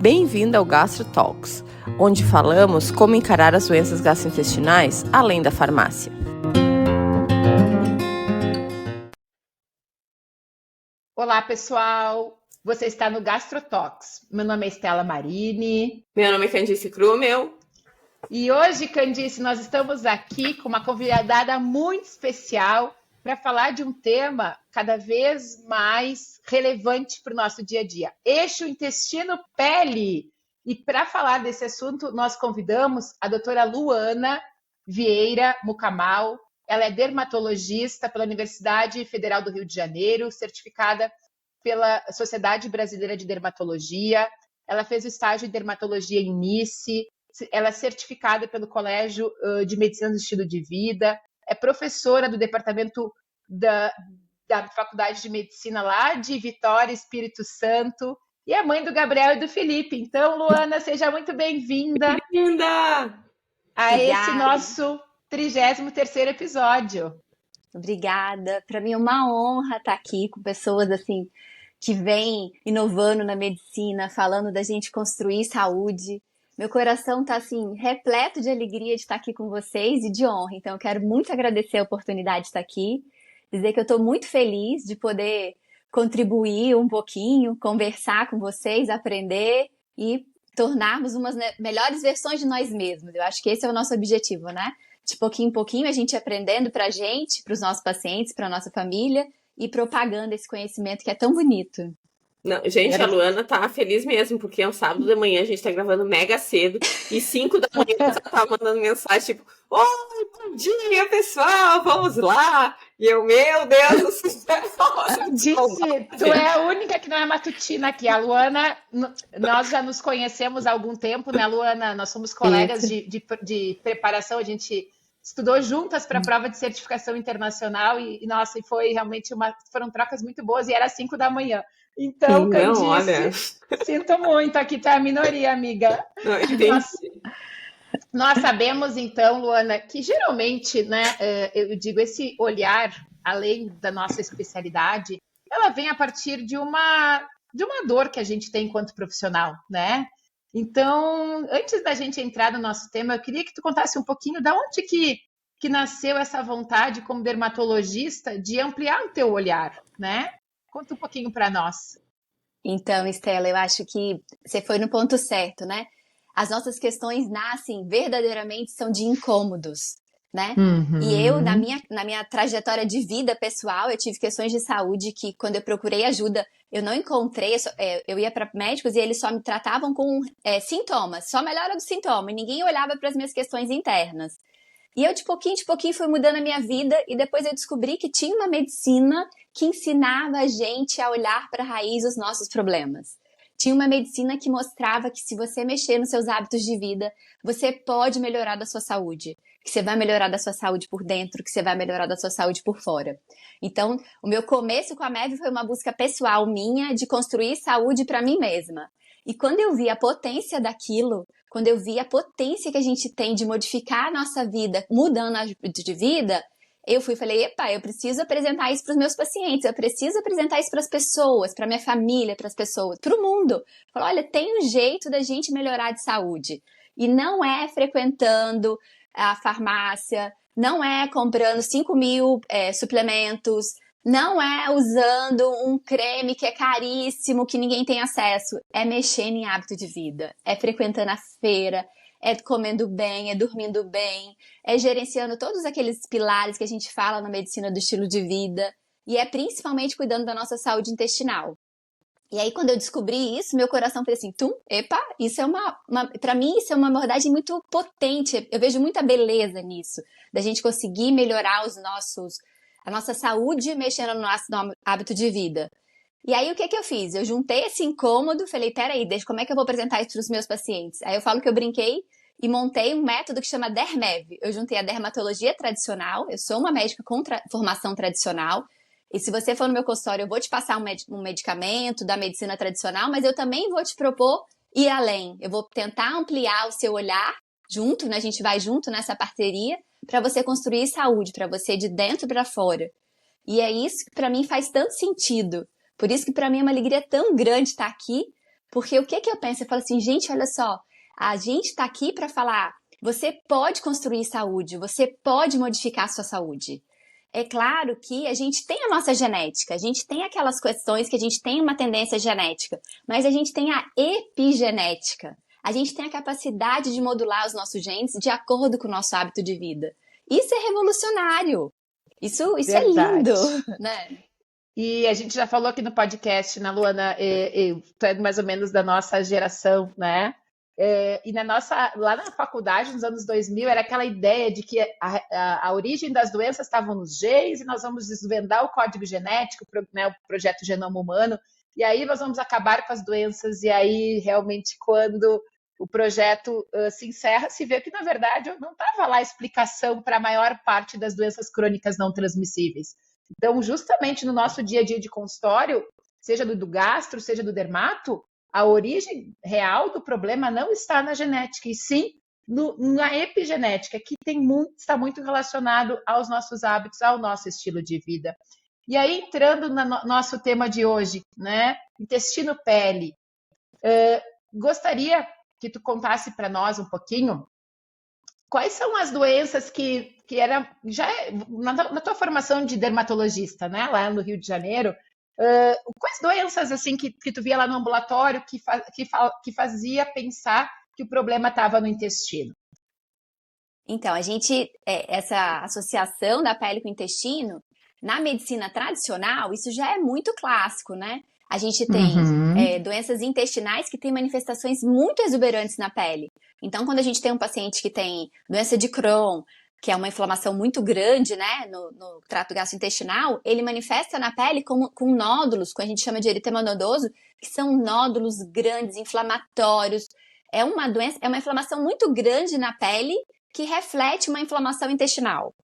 Bem-vindo ao Gastro Talks, onde falamos como encarar as doenças gastrointestinais além da farmácia. Olá, pessoal! Você está no Gastro Talks. Meu nome é Estela Marini. Meu nome é Candice Krumel. E hoje, Candice, nós estamos aqui com uma convidada muito especial para falar de um tema cada vez mais relevante para o nosso dia a dia: eixo intestino-pele. E para falar desse assunto, nós convidamos a doutora Luana Vieira Mucamal. Ela é dermatologista pela Universidade Federal do Rio de Janeiro, certificada pela Sociedade Brasileira de Dermatologia. Ela fez o estágio em dermatologia em Nice. Ela é certificada pelo Colégio de Medicina do Estilo de Vida. É professora do departamento da Faculdade de Medicina lá de Vitória, Espírito Santo. E é mãe do Gabriel e do Felipe. Então, Luana, seja muito bem-vinda. Bem-vinda! A esse nosso 33º episódio. Obrigada. Para mim é uma honra estar aqui com pessoas assim que vêm inovando na medicina, falando da gente construir saúde. Meu coração está assim repleto de alegria de estar aqui com vocês e de honra. Então eu quero muito agradecer a oportunidade de estar aqui, dizer que eu estou muito feliz de poder contribuir um pouquinho, conversar com vocês, aprender e tornarmos umas melhores versões de nós mesmos. Eu acho que esse é o nosso objetivo, né? De pouquinho em pouquinho, a gente aprendendo pra gente, pros nossos pacientes, pra nossa família e propagando esse conhecimento que é tão bonito. Não, gente, a Luana tá feliz mesmo, porque é um sábado de manhã, a gente tá gravando mega cedo, e 5 da manhã ela tá mandando mensagem tipo: oi, bom dia, pessoal, vamos lá! E eu, meu Deus do céu! Disse, tu é a única que não é matutina aqui. A Luana, nós já nos conhecemos há algum tempo, né, Luana? Nós somos colegas de preparação, a gente estudou juntas para a prova de certificação internacional nossa, e foi realmente foram trocas muito boas, e era 5 da manhã. Então, Candice, não, olha, sinto muito, aqui tá a minoria, amiga. Não, nós sabemos, então, Luana, que geralmente, né, eu digo, esse olhar, além da nossa especialidade, ela vem a partir de uma dor que a gente tem enquanto profissional, né? Então, antes da gente entrar no nosso tema, eu queria que tu contasse um pouquinho de onde que nasceu essa vontade como dermatologista de ampliar o teu olhar, né? Conta um pouquinho para nós. Então, Estela, eu acho que você foi no ponto certo, né? As nossas questões nascem verdadeiramente são de incômodos, né? Uhum. E eu, na minha trajetória de vida pessoal, eu tive questões de saúde que, quando eu procurei ajuda, eu não encontrei. Eu ia para médicos e eles só me tratavam com sintomas, só melhora do sintoma, e ninguém olhava para as minhas questões internas. E eu, de pouquinho fui mudando a minha vida, e depois eu descobri que tinha uma medicina que ensinava a gente a olhar para a raiz dos nossos problemas. Tinha uma medicina que mostrava que, se você mexer nos seus hábitos de vida, você pode melhorar da sua saúde. Que você vai melhorar da sua saúde por dentro, que você vai melhorar da sua saúde por fora. Então, o meu começo com a MEV foi uma busca pessoal minha de construir saúde para mim mesma. E quando eu vi a potência daquilo, quando eu vi a potência que a gente tem de modificar a nossa vida, mudando a hábito de vida, eu falei, epa, eu preciso apresentar isso para os meus pacientes, eu preciso apresentar isso para as pessoas, para minha família, para as pessoas, para o mundo. Falei, olha, tem um jeito da gente melhorar de saúde. E não é frequentando a farmácia, não é comprando 5.000 suplementos, não é usando um creme que é caríssimo, que ninguém tem acesso. É mexendo em hábito de vida, é frequentando a feira, é comendo bem, é dormindo bem, é gerenciando todos aqueles pilares que a gente fala na medicina do estilo de vida, e é principalmente cuidando da nossa saúde intestinal. E aí, quando eu descobri isso, meu coração fez assim, epa, isso é para mim, isso é uma abordagem muito potente. Eu vejo muita beleza nisso, da gente conseguir melhorar a nossa saúde mexendo no nosso hábito de vida. E aí, o que eu fiz? Eu juntei esse incômodo, falei, peraí, como é que eu vou apresentar isso para os meus pacientes? Aí eu falo que eu brinquei e montei um método que chama DERMEV. Eu juntei a dermatologia tradicional, eu sou uma médica com formação tradicional, e se você for no meu consultório, eu vou te passar um medicamento da medicina tradicional, mas eu também vou te propor ir além. Eu vou tentar ampliar o seu olhar junto, né? A gente vai junto nessa parceria para você construir saúde, para você de dentro para fora. E é isso que para mim faz tanto sentido. Por isso que para mim é uma alegria tão grande estar aqui, Porque o que eu penso? Eu falo assim, gente, olha só, a gente tá aqui para falar, você pode construir saúde, você pode modificar a sua saúde. É claro que a gente tem a nossa genética, a gente tem aquelas questões que a gente tem uma tendência genética, mas a gente tem a epigenética. A gente tem a capacidade de modular os nossos genes de acordo com o nosso hábito de vida. Isso é revolucionário. Isso é lindo, né? E a gente já falou aqui no podcast, né, Luana, tu é mais ou menos da nossa geração, né? E lá na faculdade, nos anos 2000, era aquela ideia de que a origem das doenças estavam nos genes e nós vamos desvendar o código genético, né, o projeto Genoma Humano, e aí nós vamos acabar com as doenças, e aí realmente quando o projeto se encerra, se vê que, na verdade, não estava lá a explicação para a maior parte das doenças crônicas não transmissíveis. Então, justamente no nosso dia a dia de consultório, seja do gastro, seja do dermato, a origem real do problema não está na genética, e sim na epigenética, que está muito relacionado aos nossos hábitos, ao nosso estilo de vida. E aí, entrando no nosso tema de hoje, né? Intestino-pele, gostaria que tu contasse para nós um pouquinho quais são as doenças que era já na tua formação de dermatologista, né, lá no Rio de Janeiro, quais doenças assim que tu via lá no ambulatório que fazia pensar que o problema estava no intestino? Então, essa associação da pele com o intestino, na medicina tradicional, isso já é muito clássico, né? A gente tem doenças intestinais que têm manifestações muito exuberantes na pele. Então, quando a gente tem um paciente que tem doença de Crohn, que é uma inflamação muito grande, né, no trato gastrointestinal, ele manifesta na pele com nódulos, que a gente chama de eritema nodoso, que são nódulos grandes, inflamatórios. É uma inflamação muito grande na pele que reflete uma inflamação intestinal.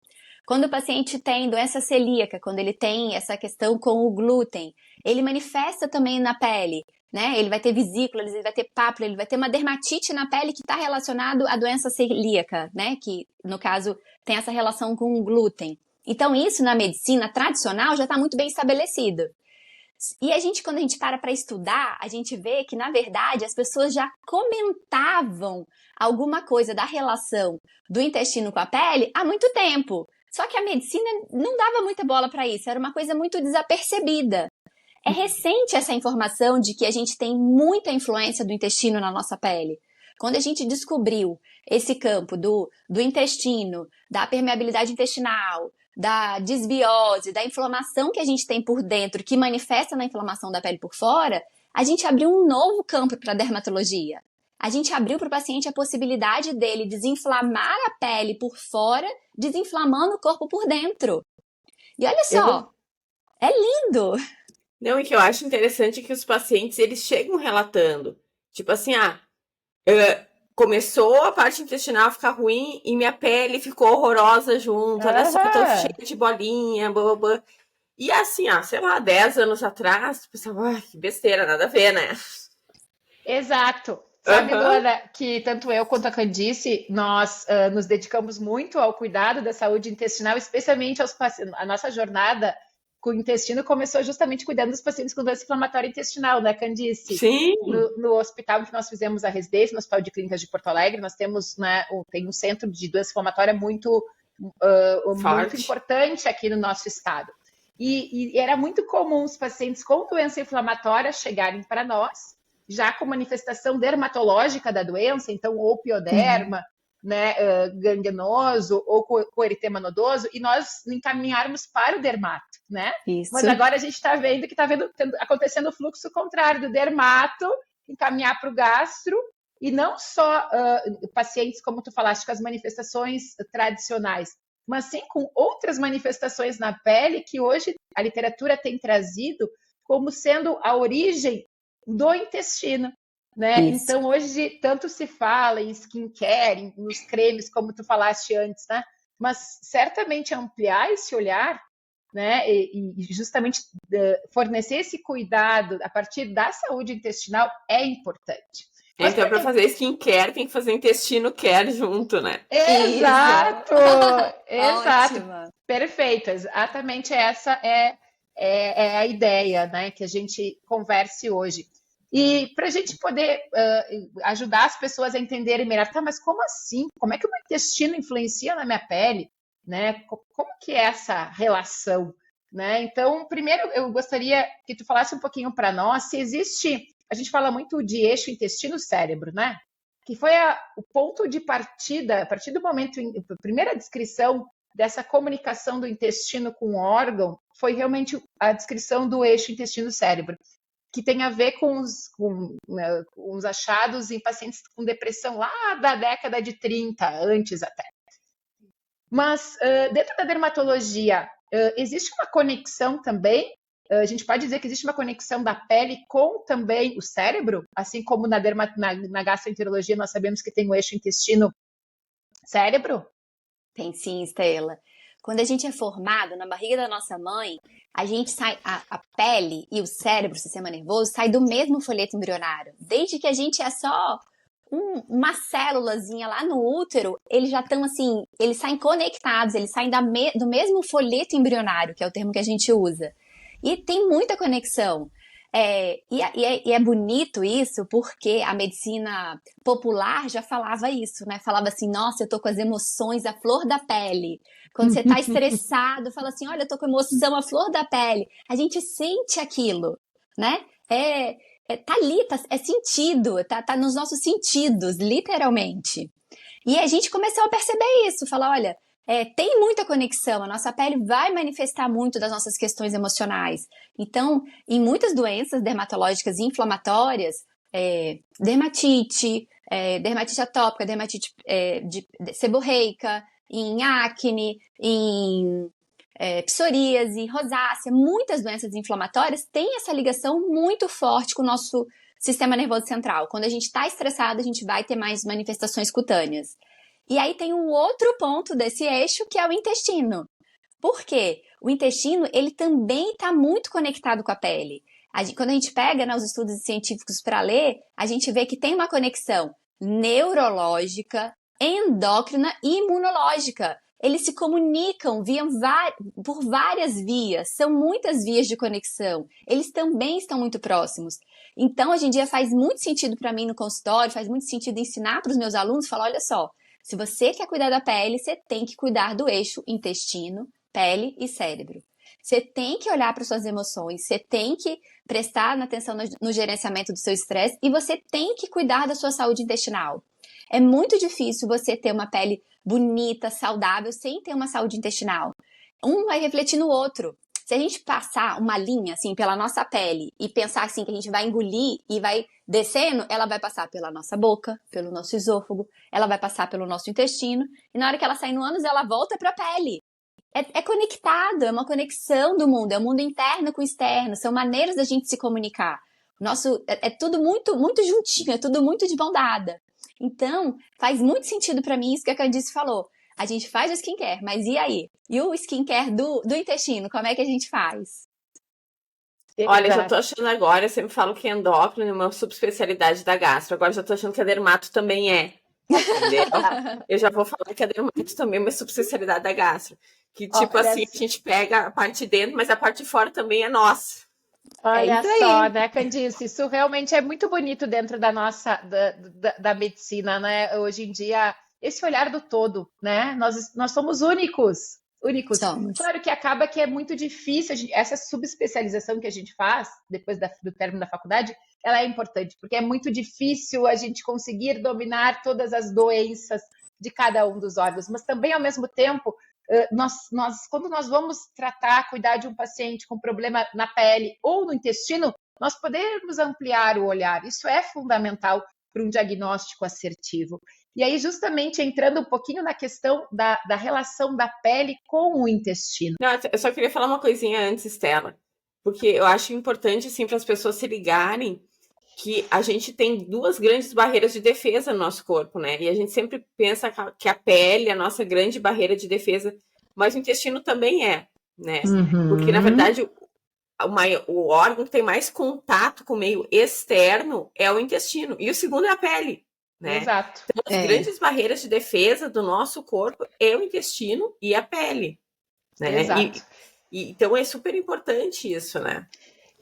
Quando o paciente tem doença celíaca, quando ele tem essa questão com o glúten, ele manifesta também na pele, né? Ele vai ter vesículas, ele vai ter pápula, ele vai ter uma dermatite na pele que está relacionado à doença celíaca, né? Que, no caso, tem essa relação com o glúten. Então, isso na medicina tradicional já está muito bem estabelecido. E quando a gente para estudar, a gente vê que, na verdade, as pessoas já comentavam alguma coisa da relação do intestino com a pele há muito tempo. Só que a medicina não dava muita bola para isso, era uma coisa muito desapercebida. É recente essa informação de que a gente tem muita influência do intestino na nossa pele. Quando a gente descobriu esse campo do intestino, da permeabilidade intestinal, da desbiose, da inflamação que a gente tem por dentro, que manifesta na inflamação da pele por fora, a gente abriu um novo campo para a dermatologia. A gente abriu para o paciente a possibilidade dele desinflamar a pele por fora, desinflamando o corpo por dentro. E olha só, é lindo! Não, e que eu acho interessante é que os pacientes, eles chegam relatando. Tipo assim, começou a parte intestinal a ficar ruim e minha pele ficou horrorosa junto. Olha só, eu tô cheia de bolinha, blá, blá, blá. E assim, sei lá, 10 anos atrás, pensava, que besteira, nada a ver, né? Exato. Sabe, Luana, que tanto eu quanto a Candice, nós nos dedicamos muito ao cuidado da saúde intestinal, especialmente a nossa jornada com o intestino começou justamente cuidando dos pacientes com doença inflamatória intestinal, né, Candice? Sim. No hospital que nós fizemos a residência, no Hospital de Clínicas de Porto Alegre, nós temos, né, tem um centro de doença inflamatória muito importante aqui no nosso estado. E era muito comum os pacientes com doença inflamatória chegarem para nós, já com manifestação dermatológica da doença, então ou pioderma, né, ganglionoso ou com eritema nodoso, e nós encaminharmos para o dermato, né? Isso. Mas agora a gente está vendo que está acontecendo o fluxo contrário do dermato, encaminhar para o gastro, e não só pacientes, como tu falaste, com as manifestações tradicionais, mas sim com outras manifestações na pele que hoje a literatura tem trazido como sendo a origem do intestino, né? Isso. Então, hoje, tanto se fala em skincare, nos cremes, como tu falaste antes, né? Mas certamente ampliar esse olhar, né? E justamente fornecer esse cuidado a partir da saúde intestinal é importante. Então, para fazer skincare, tem que fazer intestino care junto, né? Exato! Exato. Ótima. Perfeito. Exatamente essa é a ideia, né? Que a gente converse hoje. E para a gente poder ajudar as pessoas a entenderem melhor, tá, mas como assim? Como é que o meu intestino influencia na minha pele? Né? Como que é essa relação? Né? Então, primeiro, eu gostaria que tu falasse um pouquinho para nós se existe... A gente fala muito de eixo intestino-cérebro, né? Que foi o ponto de partida, a partir do momento, a primeira descrição dessa comunicação do intestino com o órgão, foi realmente a descrição do eixo intestino-cérebro, que tem a ver com os achados em pacientes com depressão lá da década de 30, antes até. Mas dentro da dermatologia, existe uma conexão também? A gente pode dizer que existe uma conexão da pele com também o cérebro? Assim como na gastroenterologia nós sabemos que tem o eixo intestino-cérebro? Tem sim, Estela. Quando a gente é formado na barriga da nossa mãe, a gente sai, a pele e o cérebro, o sistema nervoso, sai do mesmo folheto embrionário. Desde que a gente é só uma célulazinha lá no útero, eles já estão assim, eles saem conectados, eles saem do mesmo folheto embrionário, que é o termo que a gente usa. E tem muita conexão. E é bonito isso porque a medicina popular já falava isso, né? Falava assim, nossa, eu tô com as emoções à flor da pele. Quando você tá estressado, fala assim, olha, eu tô com emoção à flor da pele. A gente sente aquilo, né? Tá ali, é sentido, tá nos nossos sentidos, literalmente. E a gente começou a perceber isso, falar, olha, tem muita conexão, a nossa pele vai manifestar muito das nossas questões emocionais. Então, em muitas doenças dermatológicas inflamatórias, dermatite atópica, dermatite seborreica, em acne, em psoríase, rosácea, muitas doenças inflamatórias têm essa ligação muito forte com o nosso sistema nervoso central. Quando a gente está estressado, a gente vai ter mais manifestações cutâneas. E aí tem um outro ponto desse eixo, que é o intestino. Por quê? O intestino, ele também está muito conectado com a pele. Quando a gente pega, né, os estudos científicos para ler, a gente vê que tem uma conexão neurológica, endócrina e imunológica. Eles se comunicam por várias vias, são muitas vias de conexão. Eles também estão muito próximos. Então, hoje em dia, faz muito sentido para mim no consultório, faz muito sentido ensinar para os meus alunos, falar, olha só, se você quer cuidar da pele, você tem que cuidar do eixo intestino, pele e cérebro. Você tem que olhar para suas emoções, você tem que prestar atenção no gerenciamento do seu estresse e você tem que cuidar da sua saúde intestinal. É muito difícil você ter uma pele bonita, saudável, sem ter uma saúde intestinal. Um vai refletir no outro. Se a gente passar uma linha assim pela nossa pele e pensar assim que a gente vai engolir e vai descendo, ela vai passar pela nossa boca, pelo nosso esôfago, ela vai passar pelo nosso intestino e na hora que ela sai no ânus, ela volta para a pele. É conectado, é uma conexão do mundo, é o mundo interno com o externo, são maneiras da gente se comunicar. É tudo muito, muito juntinho, é tudo muito de mão dada. Então, faz muito sentido para mim isso que a Candice falou. A gente faz o skincare, mas e aí? E o skincare do intestino, como é que a gente faz? Olha, já tô achando agora, eu sempre falo que endócrino é uma subespecialidade da gastro, agora já tô achando que a dermato também é. Entendeu? Eu já vou falar que a dermato também é uma subespecialidade da gastro. Que tipo assim, a gente pega a parte de dentro, mas a parte de fora também é nossa. Olha só, né, Candice? Isso realmente é muito bonito dentro da nossa da medicina, né? Hoje em dia, esse olhar do todo, né? Nós somos únicos. Somos. Claro que acaba que é muito difícil, essa subespecialização que a gente faz depois do término da faculdade, ela é importante, porque é muito difícil a gente conseguir dominar todas as doenças de cada um dos órgãos, mas também, ao mesmo tempo, quando nós vamos cuidar de um paciente com problema na pele ou no intestino, nós podemos ampliar o olhar. Isso é fundamental para um diagnóstico assertivo. E aí, justamente, entrando um pouquinho na questão da relação da pele com o intestino. Não, eu só queria falar uma coisinha antes, Estela, porque eu acho importante, assim, para as pessoas se ligarem que a gente tem duas grandes barreiras de defesa no nosso corpo, né? E a gente sempre pensa que a pele é a nossa grande barreira de defesa, mas o intestino também é, né? Porque, na verdade, o órgão que tem mais contato com o meio externo é o intestino, e o segundo é a pele, né? Exato. Então, as grandes barreiras de defesa do nosso corpo é o intestino e a pele, né? Exato. Então, é super importante isso, né?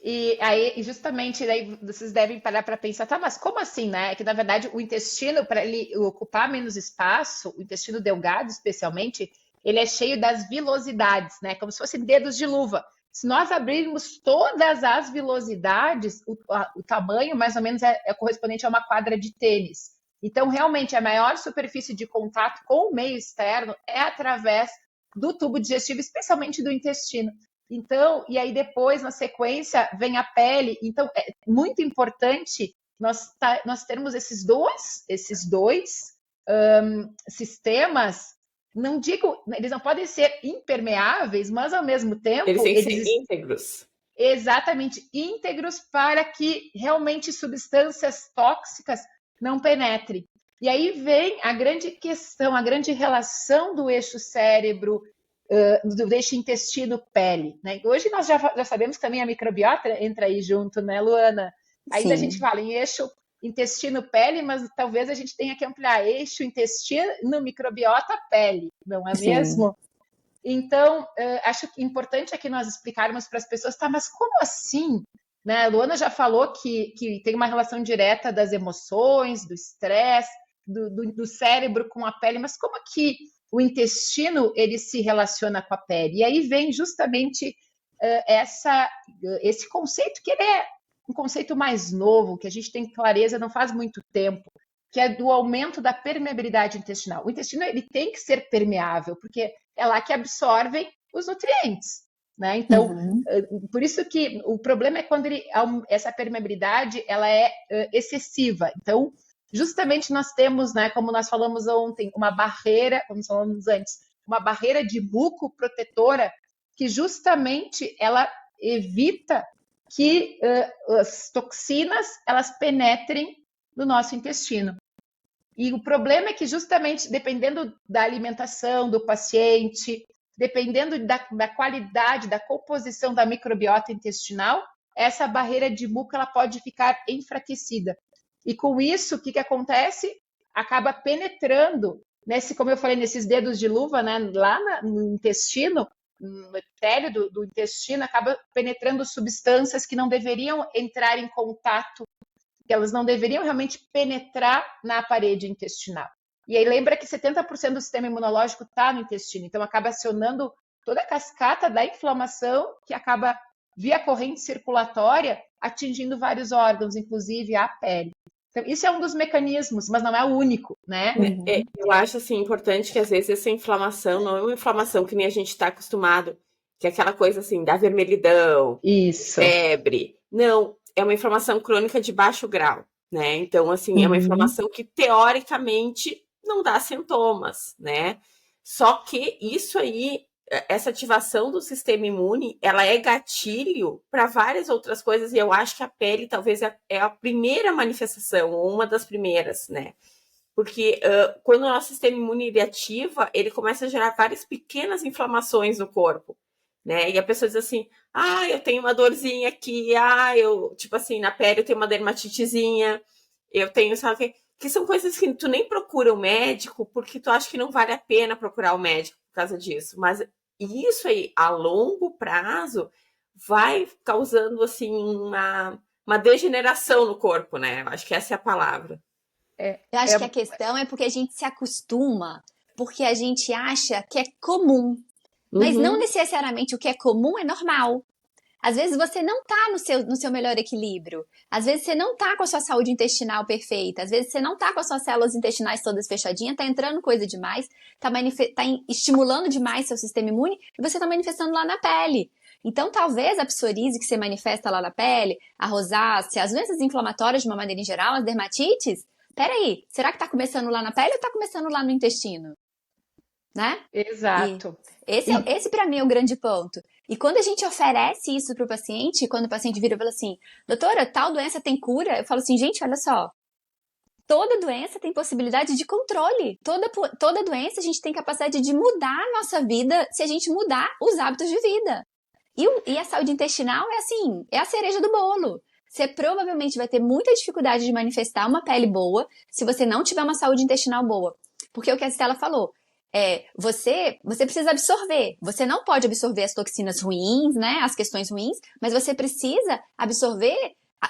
E aí, justamente, daí vocês devem parar para pensar, tá, mas como assim, né? É que, na verdade, o intestino, para ele ocupar menos espaço, o intestino delgado, especialmente, ele é cheio das vilosidades, né? Como se fossem dedos de luva. Se nós abrirmos todas as vilosidades, o tamanho, mais ou menos, é correspondente a uma quadra de tênis. Então, realmente, a maior superfície de contato com o meio externo é através do tubo digestivo, especialmente do intestino. Então, e aí depois, na sequência, vem a pele. Então, é muito importante nós termos esses dois sistemas. Não digo, eles não podem ser impermeáveis, mas ao mesmo Eles tempo, têm que ser íntegros. exatamente íntegros para que realmente substâncias tóxicas não penetrem. E aí vem a grande questão, a grande relação do eixo cérebro, do eixo intestino-pele, né? Hoje nós já sabemos que também a microbiota entra aí junto, né, Luana? Ainda a gente fala em eixo intestino-pele, mas talvez a gente tenha que ampliar eixo intestino-microbiota-pele, não é mesmo? Então, acho que importante aqui nós explicarmos para as pessoas, tá, mas como assim? Né? A Luana já falou que tem uma relação direta das emoções, do estresse, do cérebro com a pele, mas como que o intestino ele se relaciona com a pele? E aí vem justamente esse conceito, que ele é um conceito mais novo, que a gente tem clareza não faz muito tempo, que é do aumento da permeabilidade intestinal. O intestino ele tem que ser permeável, porque é lá que absorvem os nutrientes. Né? Então, por isso que o problema é quando essa permeabilidade ela é excessiva. Então, justamente nós temos, né, como nós falamos ontem, uma barreira, como falamos antes, uma barreira de muco protetora que justamente ela evita que as toxinas elas penetrem no nosso intestino. E o problema é que justamente dependendo da alimentação do paciente, dependendo da qualidade, da composição da microbiota intestinal, essa barreira de muco ela pode ficar enfraquecida. E com isso, o que acontece? Acaba penetrando, como eu falei, nesses dedos de luva, né, lá no intestino, no epitélio do intestino, acaba penetrando substâncias que não deveriam entrar em contato, que elas não deveriam realmente penetrar na parede intestinal. E aí lembra que 70% do sistema imunológico está no intestino, então acaba acionando toda a cascata da inflamação que acaba via corrente circulatória atingindo vários órgãos, inclusive a pele. Então, isso é um dos mecanismos, mas não é o único, né? Eu acho, assim, importante que, às vezes, essa inflamação não é uma inflamação que nem a gente está acostumado, que é aquela coisa, assim, da vermelhidão, febre. Não, é uma inflamação crônica de baixo grau, né? Então, assim, é uma inflamação que, teoricamente, não dá sintomas, né? Só que isso aí, essa ativação do sistema imune, ela é gatilho para várias outras coisas, e eu acho que a pele talvez é a primeira manifestação, ou uma das primeiras, né? Porque quando o nosso sistema imune ele ativa, ele começa a gerar várias pequenas inflamações no corpo, né? E a pessoa diz assim, eu tenho uma dorzinha aqui, tipo assim, na pele eu tenho uma dermatitezinha, eu tenho, sabe, que são coisas que tu nem procura o médico, porque tu acha que não vale a pena procurar o médico por causa disso, mas isso aí, a longo prazo, vai causando, assim, uma degeneração no corpo, né? Eu acho que essa é a palavra. Eu acho que a questão é porque a gente se acostuma, porque a gente acha que é comum. Mas não necessariamente o que é comum é normal. Às vezes você não tá no seu melhor equilíbrio. Às vezes você não tá com a sua saúde intestinal perfeita. Às vezes você não tá com as suas células intestinais todas fechadinhas, tá entrando coisa demais, tá estimulando demais seu sistema imune e você tá manifestando lá na pele. Então, talvez a psoríase que você manifesta lá na pele, a rosácea, as doenças inflamatórias de uma maneira em geral, as dermatites, peraí, será que tá começando lá na pele ou tá começando lá no intestino? Né? Exato. E esse para mim é o grande ponto. E quando a gente oferece isso pro paciente, quando o paciente vira e fala assim, doutora, tal doença tem cura? Eu falo assim, gente, olha só, toda doença tem possibilidade de controle. Toda doença a gente tem capacidade de mudar a nossa vida se a gente mudar os hábitos de vida. E a saúde intestinal é assim, é a cereja do bolo. Você provavelmente vai ter muita dificuldade de manifestar uma pele boa se você não tiver uma saúde intestinal boa. Porque é o que a Stella falou, Você precisa absorver. Você não pode absorver as toxinas ruins, né? As questões ruins, mas você precisa absorver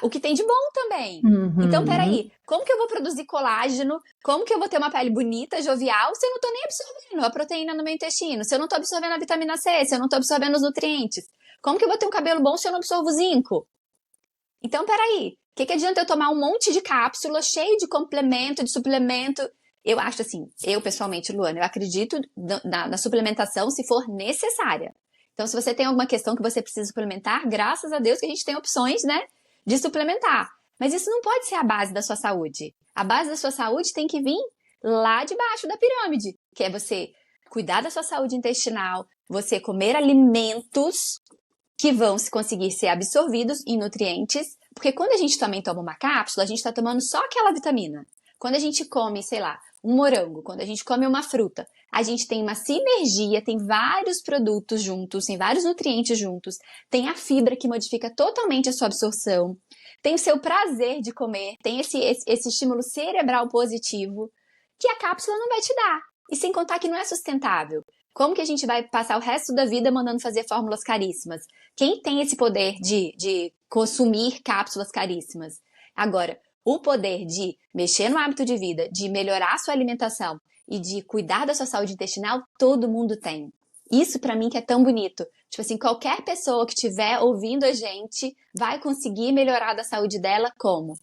o que tem de bom também. Então, peraí, como que eu vou produzir colágeno? Como que eu vou ter uma pele bonita, jovial, se eu não tô nem absorvendo a proteína no meu intestino? Se eu não tô absorvendo a vitamina C, se eu não tô absorvendo os nutrientes? Como que eu vou ter um cabelo bom se eu não absorvo o zinco? Então, peraí, o que adianta eu tomar um monte de cápsula cheio de complemento, de suplemento? Eu acho assim, eu pessoalmente, Luana, eu acredito na suplementação se for necessária. Então, se você tem alguma questão que você precisa suplementar, graças a Deus que a gente tem opções, né, de suplementar. Mas isso não pode ser a base da sua saúde. A base da sua saúde tem que vir lá de baixo da pirâmide, que é você cuidar da sua saúde intestinal, você comer alimentos que vão conseguir ser absorvidos em nutrientes, porque quando a gente também toma uma cápsula, a gente está tomando só aquela vitamina. Quando a gente come, sei lá, um morango, quando a gente come uma fruta, a gente tem uma sinergia, tem vários produtos juntos, tem vários nutrientes juntos, tem a fibra que modifica totalmente a sua absorção, tem o seu prazer de comer, tem esse estímulo cerebral positivo que a cápsula não vai te dar. E sem contar que não é sustentável. Como que a gente vai passar o resto da vida mandando fazer fórmulas caríssimas? Quem tem esse poder de consumir cápsulas caríssimas? Agora, o poder de mexer no hábito de vida, de melhorar a sua alimentação e de cuidar da sua saúde intestinal, todo mundo tem. Isso pra mim que é tão bonito. Tipo assim, qualquer pessoa que estiver ouvindo a gente vai conseguir melhorar da saúde dela como?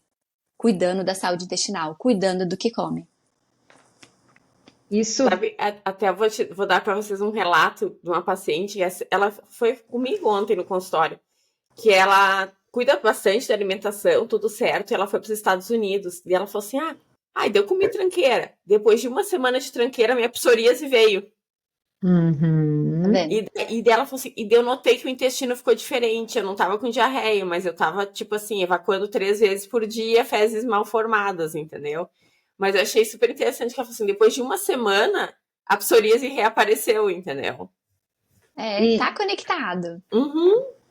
Cuidando da saúde intestinal, cuidando do que come. Isso. Sabe, até vou dar para vocês um relato de uma paciente, ela foi comigo ontem no consultório, que ela cuida bastante da alimentação, tudo certo, e ela foi para os Estados Unidos, e ela falou assim, eu comi tranqueira. Depois de uma semana de tranqueira, minha psoríase veio. E dela falou assim, eu notei que o intestino ficou diferente, eu não tava com diarreia, mas eu tava, tipo assim, evacuando 3 vezes por dia, fezes mal formadas, entendeu? Mas eu achei super interessante que ela falou assim, depois de uma semana, a psoríase reapareceu, entendeu? Tá conectado.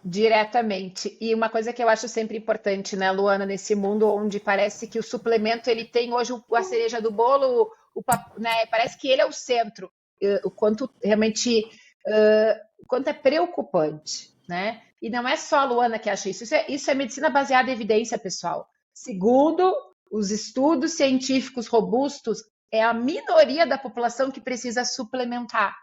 Diretamente. E uma coisa que eu acho sempre importante, né, Luana, nesse mundo onde parece que o suplemento, ele tem hoje a cereja do bolo, né, parece que ele é o centro. O quanto realmente, o quanto é preocupante, né? E não é só a Luana que acha isso. Isso é medicina baseada em evidência, pessoal. Segundo os estudos científicos robustos, é a minoria da população que precisa suplementar.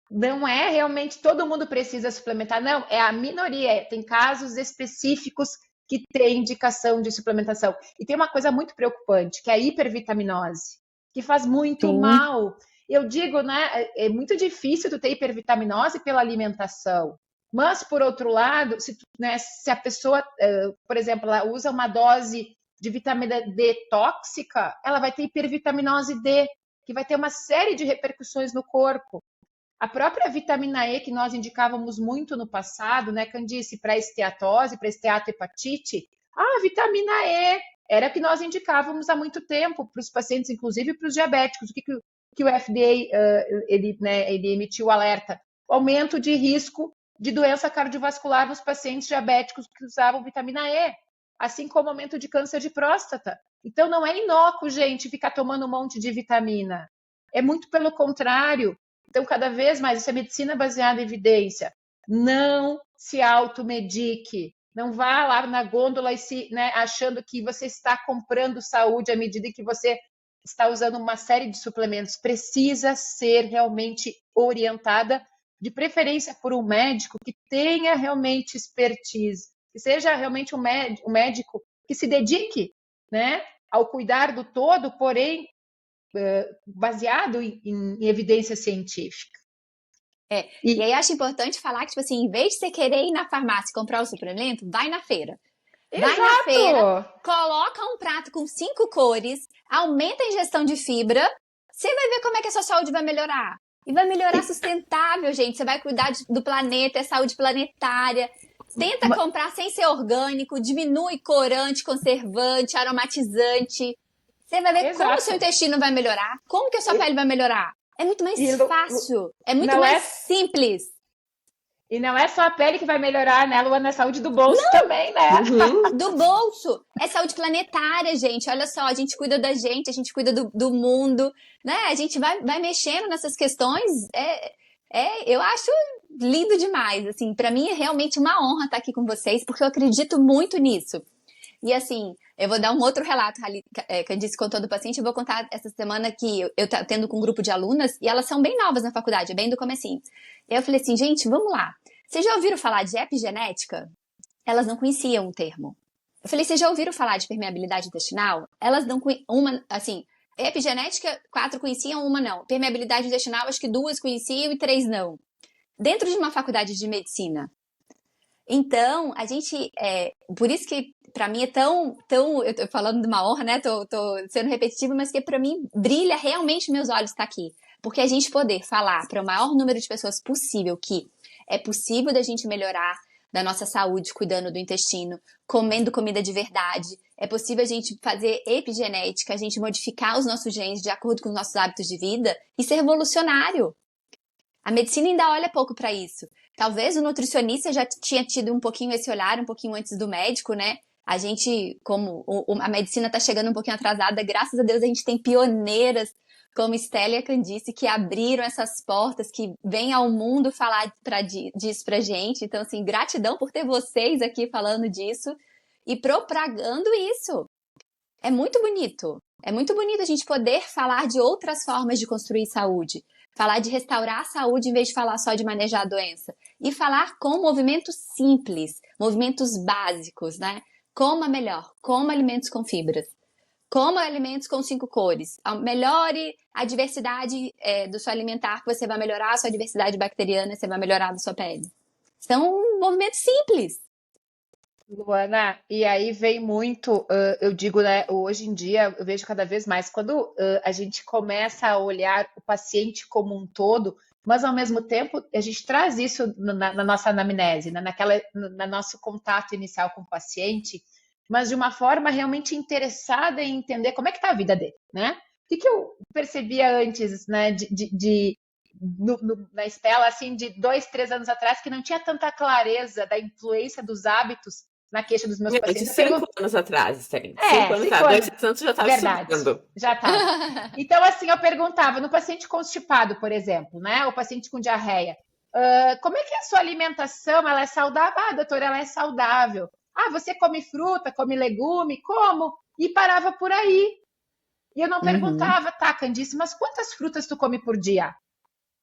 Não é realmente todo mundo precisa suplementar, não, é a minoria. Tem casos específicos que têm indicação de suplementação. E tem uma coisa muito preocupante, que é a hipervitaminose, que faz muito mal. Eu digo, né, é muito difícil tu ter hipervitaminose pela alimentação. Mas, por outro lado, se a pessoa, por exemplo, ela usa uma dose de vitamina D tóxica, ela vai ter hipervitaminose D, que vai ter uma série de repercussões no corpo. A própria vitamina E, que nós indicávamos muito no passado, né, Candice, para esteatose, para esteatohepatite, a vitamina E era que nós indicávamos há muito tempo para os pacientes, inclusive para os diabéticos. O que o FDA ele emitiu o alerta? O aumento de risco de doença cardiovascular nos pacientes diabéticos que usavam vitamina E, assim como aumento de câncer de próstata. Então, não é inócuo, gente, ficar tomando um monte de vitamina. É muito pelo contrário. Então, cada vez mais, isso é medicina baseada em evidência. Não se automedique. Não vá lá na gôndola achando que você está comprando saúde à medida que você está usando uma série de suplementos. Precisa ser realmente orientada, de preferência por um médico que tenha realmente expertise, que seja realmente um médico que se dedique, né, ao cuidar do todo, porém, baseado em evidência científica. E aí acho importante falar que, tipo assim, em vez de você querer ir na farmácia comprar o suplemento, vai na feira. Vai na feira, coloca um prato com 5 cores, aumenta a ingestão de fibra, você vai ver como é que a sua saúde vai melhorar. E vai melhorar sustentável, gente. Você vai cuidar do planeta, é saúde planetária. Tenta comprar sem ser orgânico, diminui corante, conservante, aromatizante. Você vai ver como o seu intestino vai melhorar, como que a sua pele vai melhorar. É muito mais fácil, é muito mais simples. E não é só a pele que vai melhorar, né, Luana? É a saúde do bolso também, né? Do bolso. É saúde planetária, gente. Olha só, a gente cuida da gente, a gente cuida do mundo, né? A gente vai mexendo nessas questões. Eu acho lindo demais, assim. Pra mim é realmente uma honra estar aqui com vocês, porque eu acredito muito nisso. E assim, eu vou dar um outro relato, Candice contou do paciente, eu vou contar essa semana que eu tô tendo com um grupo de alunas, e elas são bem novas na faculdade, bem do comecinho. E aí eu falei assim, gente, vamos lá. Vocês já ouviram falar de epigenética? Elas não conheciam o termo. Eu falei, vocês já ouviram falar de permeabilidade intestinal? Elas não conheciam, assim, epigenética, 4 conheciam, uma não. Permeabilidade intestinal, acho que 2 conheciam e 3 não. Dentro de uma faculdade de medicina. Então, a gente, por isso que pra mim é tão, eu tô falando de uma honra, né, tô sendo repetitiva, mas que pra mim brilha realmente meus olhos estar aqui. Porque a gente poder falar para o maior número de pessoas possível que é possível da gente melhorar da nossa saúde, cuidando do intestino, comendo comida de verdade, é possível a gente fazer epigenética, a gente modificar os nossos genes de acordo com os nossos hábitos de vida e ser revolucionário. A medicina ainda olha pouco para isso. Talvez o nutricionista já tinha tido um pouquinho esse olhar, um pouquinho antes do médico, né? A gente, como a medicina está chegando um pouquinho atrasada, graças a Deus a gente tem pioneiras como Estela e a Candice que abriram essas portas, que vêm ao mundo falar disso pra gente. Então, assim, gratidão por ter vocês aqui falando disso e propagando isso. É muito bonito. É muito bonito a gente poder falar de outras formas de construir saúde. Falar de restaurar a saúde em vez de falar só de manejar a doença. E falar com movimentos simples, movimentos básicos, né? Coma melhor, coma alimentos com fibras. Coma alimentos com 5 cores. Melhore a diversidade do seu alimentar, que você vai melhorar a sua diversidade bacteriana, você vai melhorar a sua pele. São movimentos simples. Luana, e aí vem muito, eu digo, né, hoje em dia, eu vejo cada vez mais, quando a gente começa a olhar o paciente como um todo, mas ao mesmo tempo a gente traz isso na nossa anamnese, né, no nosso contato inicial com o paciente, mas de uma forma realmente interessada em entender como é que está a vida dele, né? O que eu percebia antes, né, na Estela, assim, de 2, 3 anos atrás, que não tinha tanta clareza da influência dos hábitos na queixa dos meus De pacientes. 5 anos atrás, tem. 5 anos atrás. 2, 3 anos já estava estudando. Já estava. Então, assim, eu perguntava, no paciente constipado, por exemplo, né? O paciente com diarreia, como é que é a sua alimentação? Ela é saudável? Ah, doutora, ela é saudável. Ah, você come fruta, come legume? Como? E parava por aí. E eu não perguntava, tá, Candice, mas quantas frutas tu come por dia?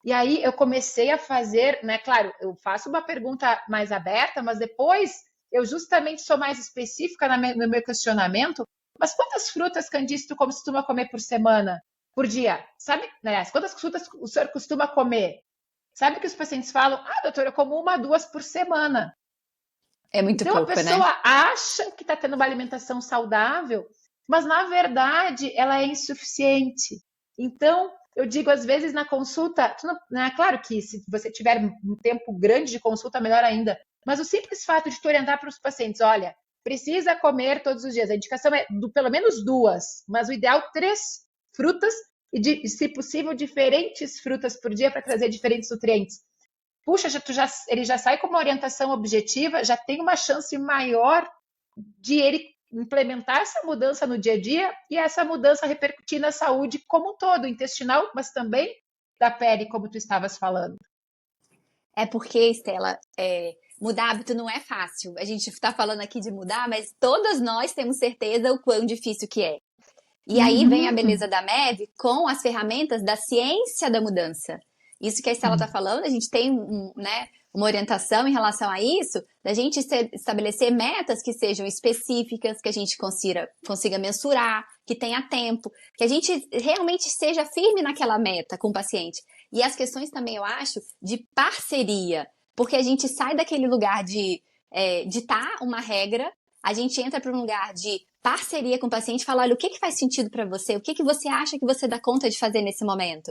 E aí eu comecei a fazer, né? Claro, eu faço uma pergunta mais aberta, mas depois eu justamente sou mais específica no meu questionamento. Mas quantas frutas, Candice, tu costuma comer por semana, por dia? Sabe, aliás, quantas frutas o senhor costuma comer? Sabe que os pacientes falam, ah, doutora, eu como 1, 2 por semana. É muito então, pouco, a pessoa né? acha que está tendo uma alimentação saudável, mas na verdade ela é insuficiente. Então, eu digo, às vezes na consulta, claro que se você tiver um tempo grande de consulta, melhor ainda, mas o simples fato de tu orientar para os pacientes, olha, precisa comer todos os dias, a indicação é pelo menos 2, mas o ideal 3 frutas e, se possível, diferentes frutas por dia para trazer diferentes nutrientes. Puxa, ele já sai com uma orientação objetiva, já tem uma chance maior de ele implementar essa mudança no dia a dia e essa mudança repercutir na saúde como um todo, intestinal, mas também da pele, como tu estavas falando. É porque, Estela, mudar hábito não é fácil. A gente está falando aqui de mudar, mas todas nós temos certeza o quão difícil que é. E aí vem a beleza da MEV com as ferramentas da ciência da mudança. Isso que a Estela está falando, a gente tem uma orientação em relação a isso, da gente estabelecer metas que sejam específicas, que a gente consiga mensurar, que tenha tempo, que a gente realmente seja firme naquela meta com o paciente. E as questões também, eu acho, de parceria, porque a gente sai daquele lugar de ditar uma regra, a gente entra para um lugar de parceria com o paciente e fala, olha, o que faz sentido para você? O que você acha que você dá conta de fazer nesse momento?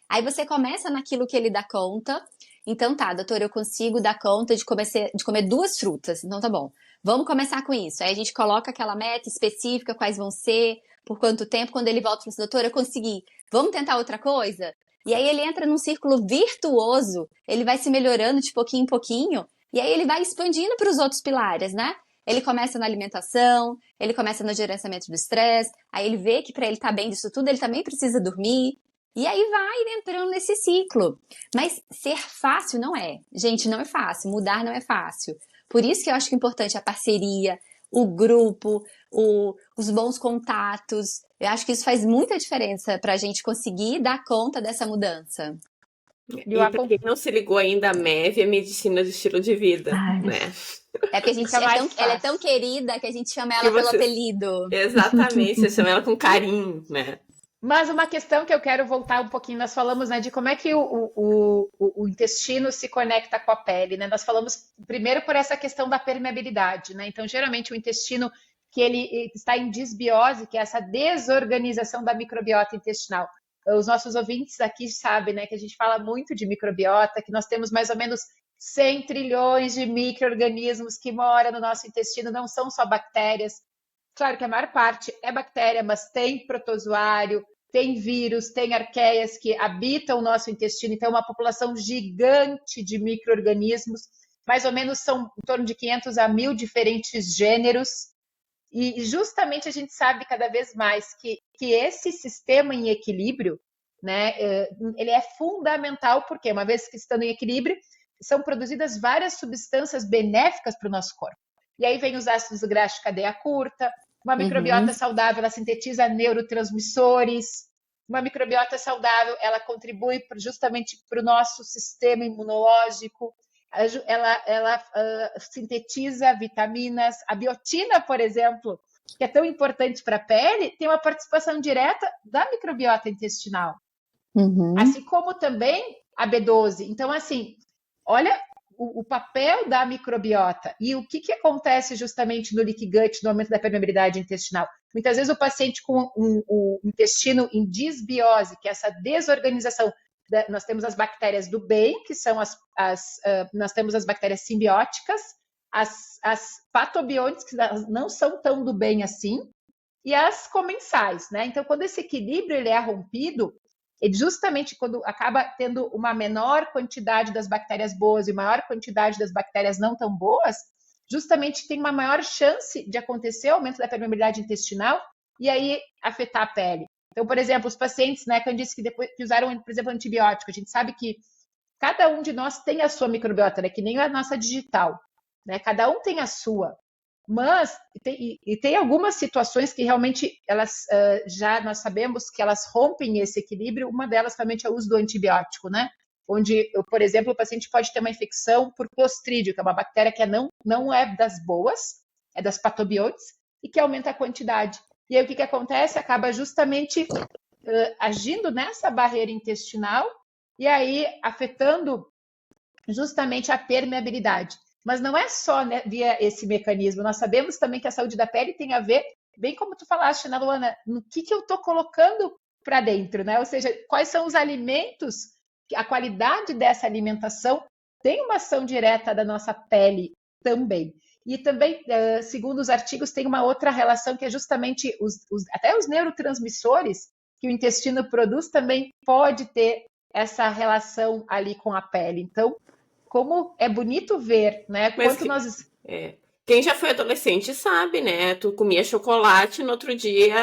Aí você começa naquilo que ele dá conta. Então tá, doutor, eu consigo dar conta de comer 2 frutas. Então tá bom, vamos começar com isso. Aí a gente coloca aquela meta específica, quais vão ser, por quanto tempo. Quando ele volta e fala assim, doutor, eu consegui. Vamos tentar outra coisa? E aí ele entra num círculo virtuoso, ele vai se melhorando de pouquinho em pouquinho, e aí ele vai expandindo para os outros pilares, né? Ele começa na alimentação, ele começa no gerenciamento do estresse, aí ele vê que para ele estar bem disso tudo, ele também precisa dormir, e aí vai entrando nesse ciclo. Mas ser fácil não é. Gente, não é fácil, mudar não é fácil. Por isso que eu acho que é importante a parceria, o grupo, os bons contatos. Eu acho que isso faz muita diferença para a gente conseguir dar conta dessa mudança. E para quem não se ligou ainda, a MEV é medicina de estilo de vida, né? É porque a gente ela é tão querida que a gente chama ela pelo apelido. Exatamente, você chama ela com carinho, né? Mas uma questão que eu quero voltar um pouquinho, nós falamos, né, de como é que o intestino se conecta com a pele, né? Nós falamos primeiro por essa questão da permeabilidade, né? Então, geralmente o intestino que ele está em disbiose, que é essa desorganização da microbiota intestinal. Os nossos ouvintes aqui sabem, né, que a gente fala muito de microbiota, que nós temos mais ou menos 100 trilhões de micro-organismos que moram no nosso intestino, não são só bactérias. Claro que a maior parte é bactéria, mas tem protozoário, tem vírus, tem arqueias que habitam o nosso intestino, então é uma população gigante de micro-organismos, mais ou menos são em torno de 500 a 1.000 diferentes gêneros, e justamente a gente sabe cada vez mais que esse sistema em equilíbrio, né, ele é fundamental, porque uma vez que estando em equilíbrio, são produzidas várias substâncias benéficas para o nosso corpo. E aí vem os ácidos graxos de cadeia curta, uma microbiota saudável, ela sintetiza neurotransmissores, uma microbiota saudável, ela contribui justamente para o nosso sistema imunológico, ela sintetiza vitaminas, a biotina, por exemplo, que é tão importante para a pele, tem uma participação direta da microbiota intestinal, assim como também a B12. Então, assim, olha o papel da microbiota e o que acontece justamente no leaky gut, no aumento da permeabilidade intestinal. Muitas vezes o paciente com o intestino em disbiose, que é essa desorganização, nós temos as bactérias do bem, que são nós temos as bactérias simbióticas, as patobiontes, que não são tão do bem assim, e as comensais, né? Então, quando esse equilíbrio ele é rompido, ele justamente quando acaba tendo uma menor quantidade das bactérias boas e maior quantidade das bactérias não tão boas, justamente tem uma maior chance de acontecer o aumento da permeabilidade intestinal e aí afetar a pele. Então, por exemplo, os pacientes, né, Candice, que depois que usaram, por exemplo, antibiótico, a gente sabe que cada um de nós tem a sua microbiota, né, que nem a nossa digital, né? Cada um tem a sua. Mas tem algumas situações que realmente elas já nós sabemos que elas rompem esse equilíbrio. Uma delas realmente é o uso do antibiótico, né? Onde, por exemplo, o paciente pode ter uma infecção por Clostridio, que é uma bactéria que não é das boas, é das patobiontes, e que aumenta a quantidade. E aí o que acontece? Acaba justamente agindo nessa barreira intestinal e aí afetando justamente a permeabilidade. Mas não é só, né, via esse mecanismo. Nós sabemos também que a saúde da pele tem a ver, bem como tu falaste, né, Luana, no que eu estou colocando para dentro, né? Ou seja, quais são os alimentos, a qualidade dessa alimentação tem uma ação direta da nossa pele também. E também, segundo os artigos, tem uma outra relação que é justamente até os neurotransmissores que o intestino produz também pode ter essa relação ali com a pele. Então, como é bonito ver, né? Quanto nós... Quem já foi adolescente sabe, né? Tu comia chocolate, no outro dia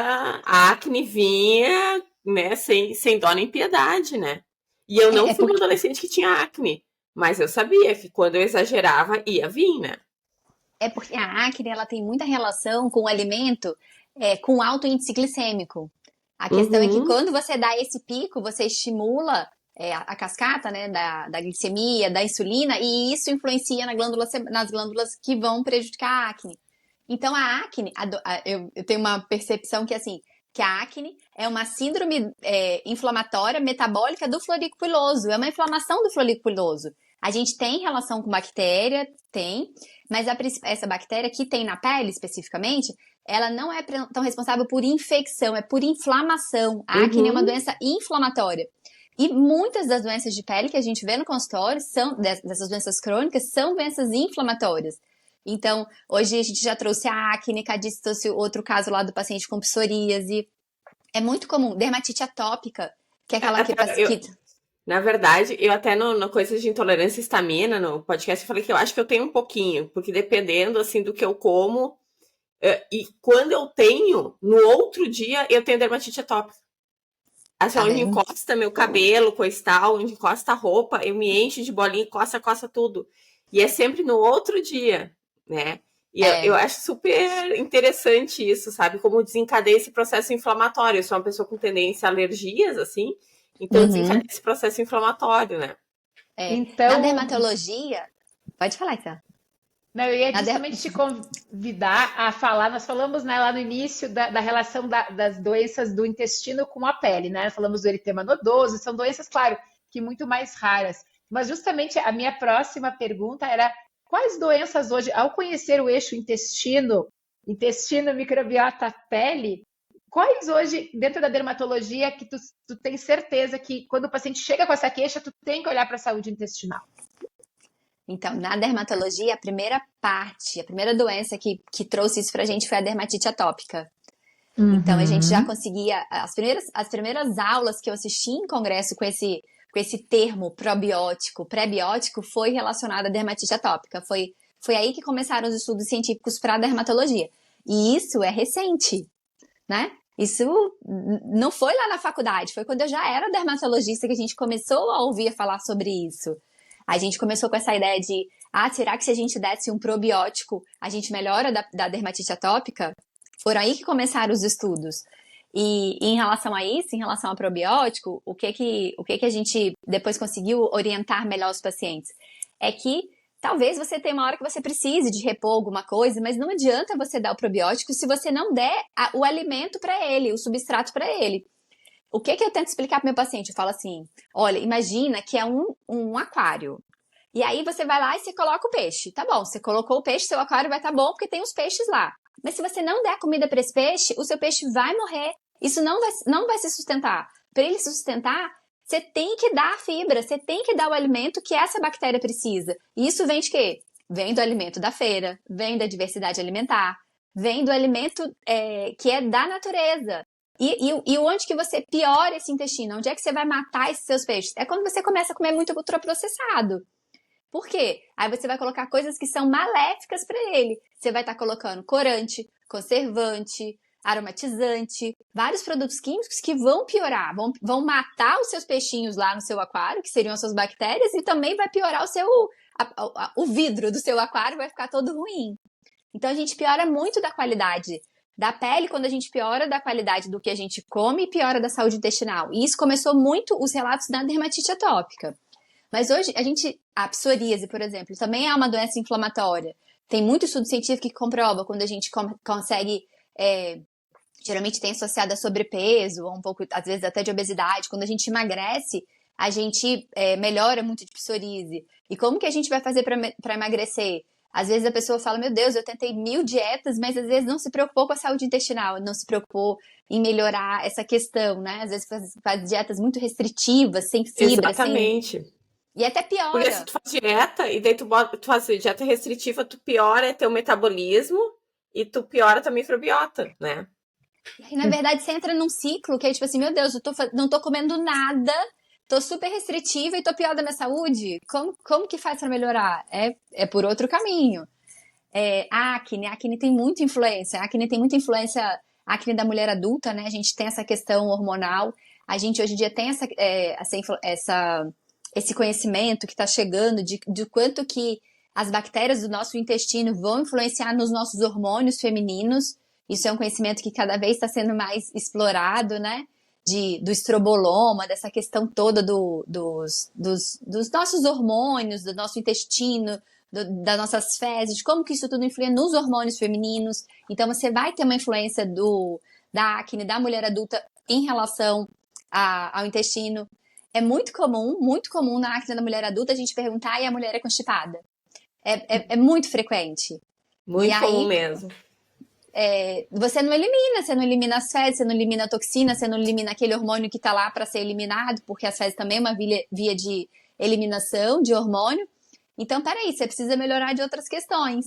a acne vinha, né? Sem dó nem piedade, né? E eu não fui uma adolescente que tinha acne, mas eu sabia que quando eu exagerava ia vir, né? É porque a acne ela tem muita relação com o alimento com alto índice glicêmico. A questão é que quando você dá esse pico, você estimula a cascata, né, da glicemia, da insulina, e isso influencia nas glândulas que vão prejudicar a acne. Então, a acne, eu tenho uma percepção que, assim, que a acne é uma síndrome inflamatória metabólica do folículo piloso, é uma inflamação do folículo piloso. A gente tem relação com bactéria, mas essa bactéria que tem na pele, especificamente, ela não é tão responsável por infecção, é por inflamação. A acne é uma doença inflamatória. E muitas das doenças de pele que a gente vê no consultório, dessas doenças crônicas, são doenças inflamatórias. Então, hoje a gente já trouxe a acne, Cadice trouxe outro caso lá do paciente com psoríase. É muito comum, dermatite atópica, que é aquela Na verdade, eu até na coisa de intolerância à histamina, no podcast, eu falei que eu acho que eu tenho um pouquinho, porque dependendo, assim, do que eu como, e quando eu tenho, no outro dia, eu tenho dermatite atópica. Assim, Tá onde vendo? encosta meu cabelo, coisa e tal, onde encosta a roupa, eu me encho de bolinha, coça tudo. E é sempre no outro dia, né? E eu É. acho super interessante isso, sabe? Como desencadeia esse processo inflamatório. Eu sou uma pessoa com tendência a alergias, assim, então desencadeia Uhum. esse processo inflamatório, né? É. Na Então, dermatologia, pode falar, Isabela. não, eu ia Na der... justamente te convidar a falar. Nós falamos, né, lá no início da relação das doenças do intestino com a pele, né? Falamos do eritema nodoso, são doenças, claro, que muito mais raras. Mas justamente a minha próxima pergunta era: quais doenças hoje, ao conhecer o eixo intestino, microbiota, pele, quais hoje, dentro da dermatologia, que tu tem certeza que quando o paciente chega com essa queixa, tu tem que olhar para a saúde intestinal? Então, na dermatologia, a primeira parte, a primeira doença que trouxe isso pra gente foi a dermatite atópica. Então, a gente já Uhum. conseguia. As primeiras aulas que eu assisti em congresso com esse termo probiótico, pré-biótico, foi relacionado à dermatite atópica. Foi aí que começaram os estudos científicos para a dermatologia. E isso é recente, né? Isso não foi lá na faculdade, foi quando eu já era dermatologista que a gente começou a ouvir falar sobre isso. A gente começou com essa ideia de, será que se a gente desse um probiótico, a gente melhora da dermatite atópica? Foram aí que começaram os estudos. E em relação a isso, em relação ao probiótico, o que a gente depois conseguiu orientar melhor os pacientes? É que talvez você tenha uma hora que você precise de repor alguma coisa, mas não adianta você dar o probiótico se você não der o alimento para ele, o substrato para ele. O que eu tento explicar para meu paciente? Eu falo assim: olha, imagina que é um aquário. E aí você vai lá e você coloca o peixe. Tá bom, você colocou o peixe, seu aquário vai estar bom porque tem os peixes lá. Mas se você não der comida para esse peixe, o seu peixe vai morrer. Isso não vai se sustentar. Para ele se sustentar, você tem que dar a fibra, você tem que dar o alimento que essa bactéria precisa. E isso vem de quê? Vem do alimento da feira, vem da diversidade alimentar, vem do alimento que é da natureza. E onde que você piora esse intestino? Onde é que você vai matar esses seus peixes? É quando você começa a comer muito ultraprocessado. Por quê? Aí você vai colocar coisas que são maléficas para ele. Você vai estar colocando corante, conservante, aromatizante, vários produtos químicos que vão piorar, vão matar os seus peixinhos lá no seu aquário, que seriam as suas bactérias, e também vai piorar o vidro do seu aquário, vai ficar todo ruim. Então a gente piora muito da qualidade da pele quando a gente piora da qualidade do que a gente come e piora da saúde intestinal. E isso começou muito os relatos da dermatite atópica. Mas hoje, a psoríase, por exemplo, também é uma doença inflamatória. Tem muito estudo científico que comprova quando a gente consegue, geralmente tem associado a sobrepeso, ou um pouco, às vezes até de obesidade. Quando a gente emagrece, a gente melhora muito de psoríase. E como que a gente vai fazer para emagrecer? Às vezes a pessoa fala: meu Deus, eu tentei 1000 dietas, mas às vezes não se preocupou com a saúde intestinal, não se preocupou em melhorar essa questão, né? Às vezes faz dietas muito restritivas, sem fibra, sem... Exatamente. E até Porque se piora. tu faz dieta e daí tu faz dieta restritiva, tu piora teu metabolismo e tu piora tua microbiota, né? E na verdade você entra num ciclo que é tipo assim: meu Deus, não tô comendo nada, tô super restritiva e tô pior da minha saúde. Como que faz pra melhorar? É por outro caminho. Acne tem muita influência. Acne tem muita influência, acne da mulher adulta, né? A gente tem essa questão hormonal. A gente hoje em dia tem esse conhecimento que está chegando de quanto que as bactérias do nosso intestino vão influenciar nos nossos hormônios femininos. Isso é um conhecimento que cada vez está sendo mais explorado, né? Do estroboloma, dessa questão toda dos nossos hormônios, do nosso intestino, das nossas fezes, como que isso tudo influi nos hormônios femininos. Então, você vai ter uma influência da acne da mulher adulta em relação ao intestino. É muito comum na acne da mulher adulta a gente perguntar: e a mulher é constipada? É muito frequente. E Muito comum aí, mesmo. você não elimina as fezes, você não elimina a toxina, você não elimina aquele hormônio que está lá para ser eliminado, porque as fezes também é uma via de eliminação de hormônio. Então, peraí, você precisa melhorar de outras questões,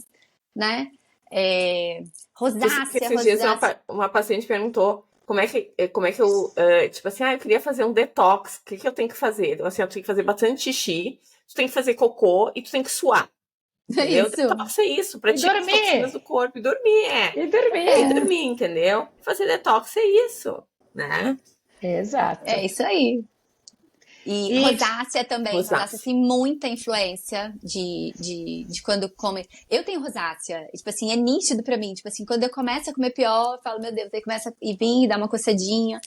né? Esses dias uma paciente perguntou: como é que eu, tipo assim, eu queria fazer um detox, o que que eu tenho que fazer? Assim, eu tenho que fazer bastante xixi, tu tem que fazer cocô e tu tem que suar, entendeu? Isso. Detox é isso, pra E tirar as toxinas dormir. do corpo e dormir, E dormir. E dormir, entendeu? Fazer detox é isso, né? Exato. É isso aí. E E rosácea também. Rosácea Rosácea. tem muita influência de quando come. Eu tenho rosácea. E, tipo assim, é nítido pra mim. Tipo assim, quando eu começo a comer pior, eu falo, meu Deus, aí começa a vir, dar uma coçadinha.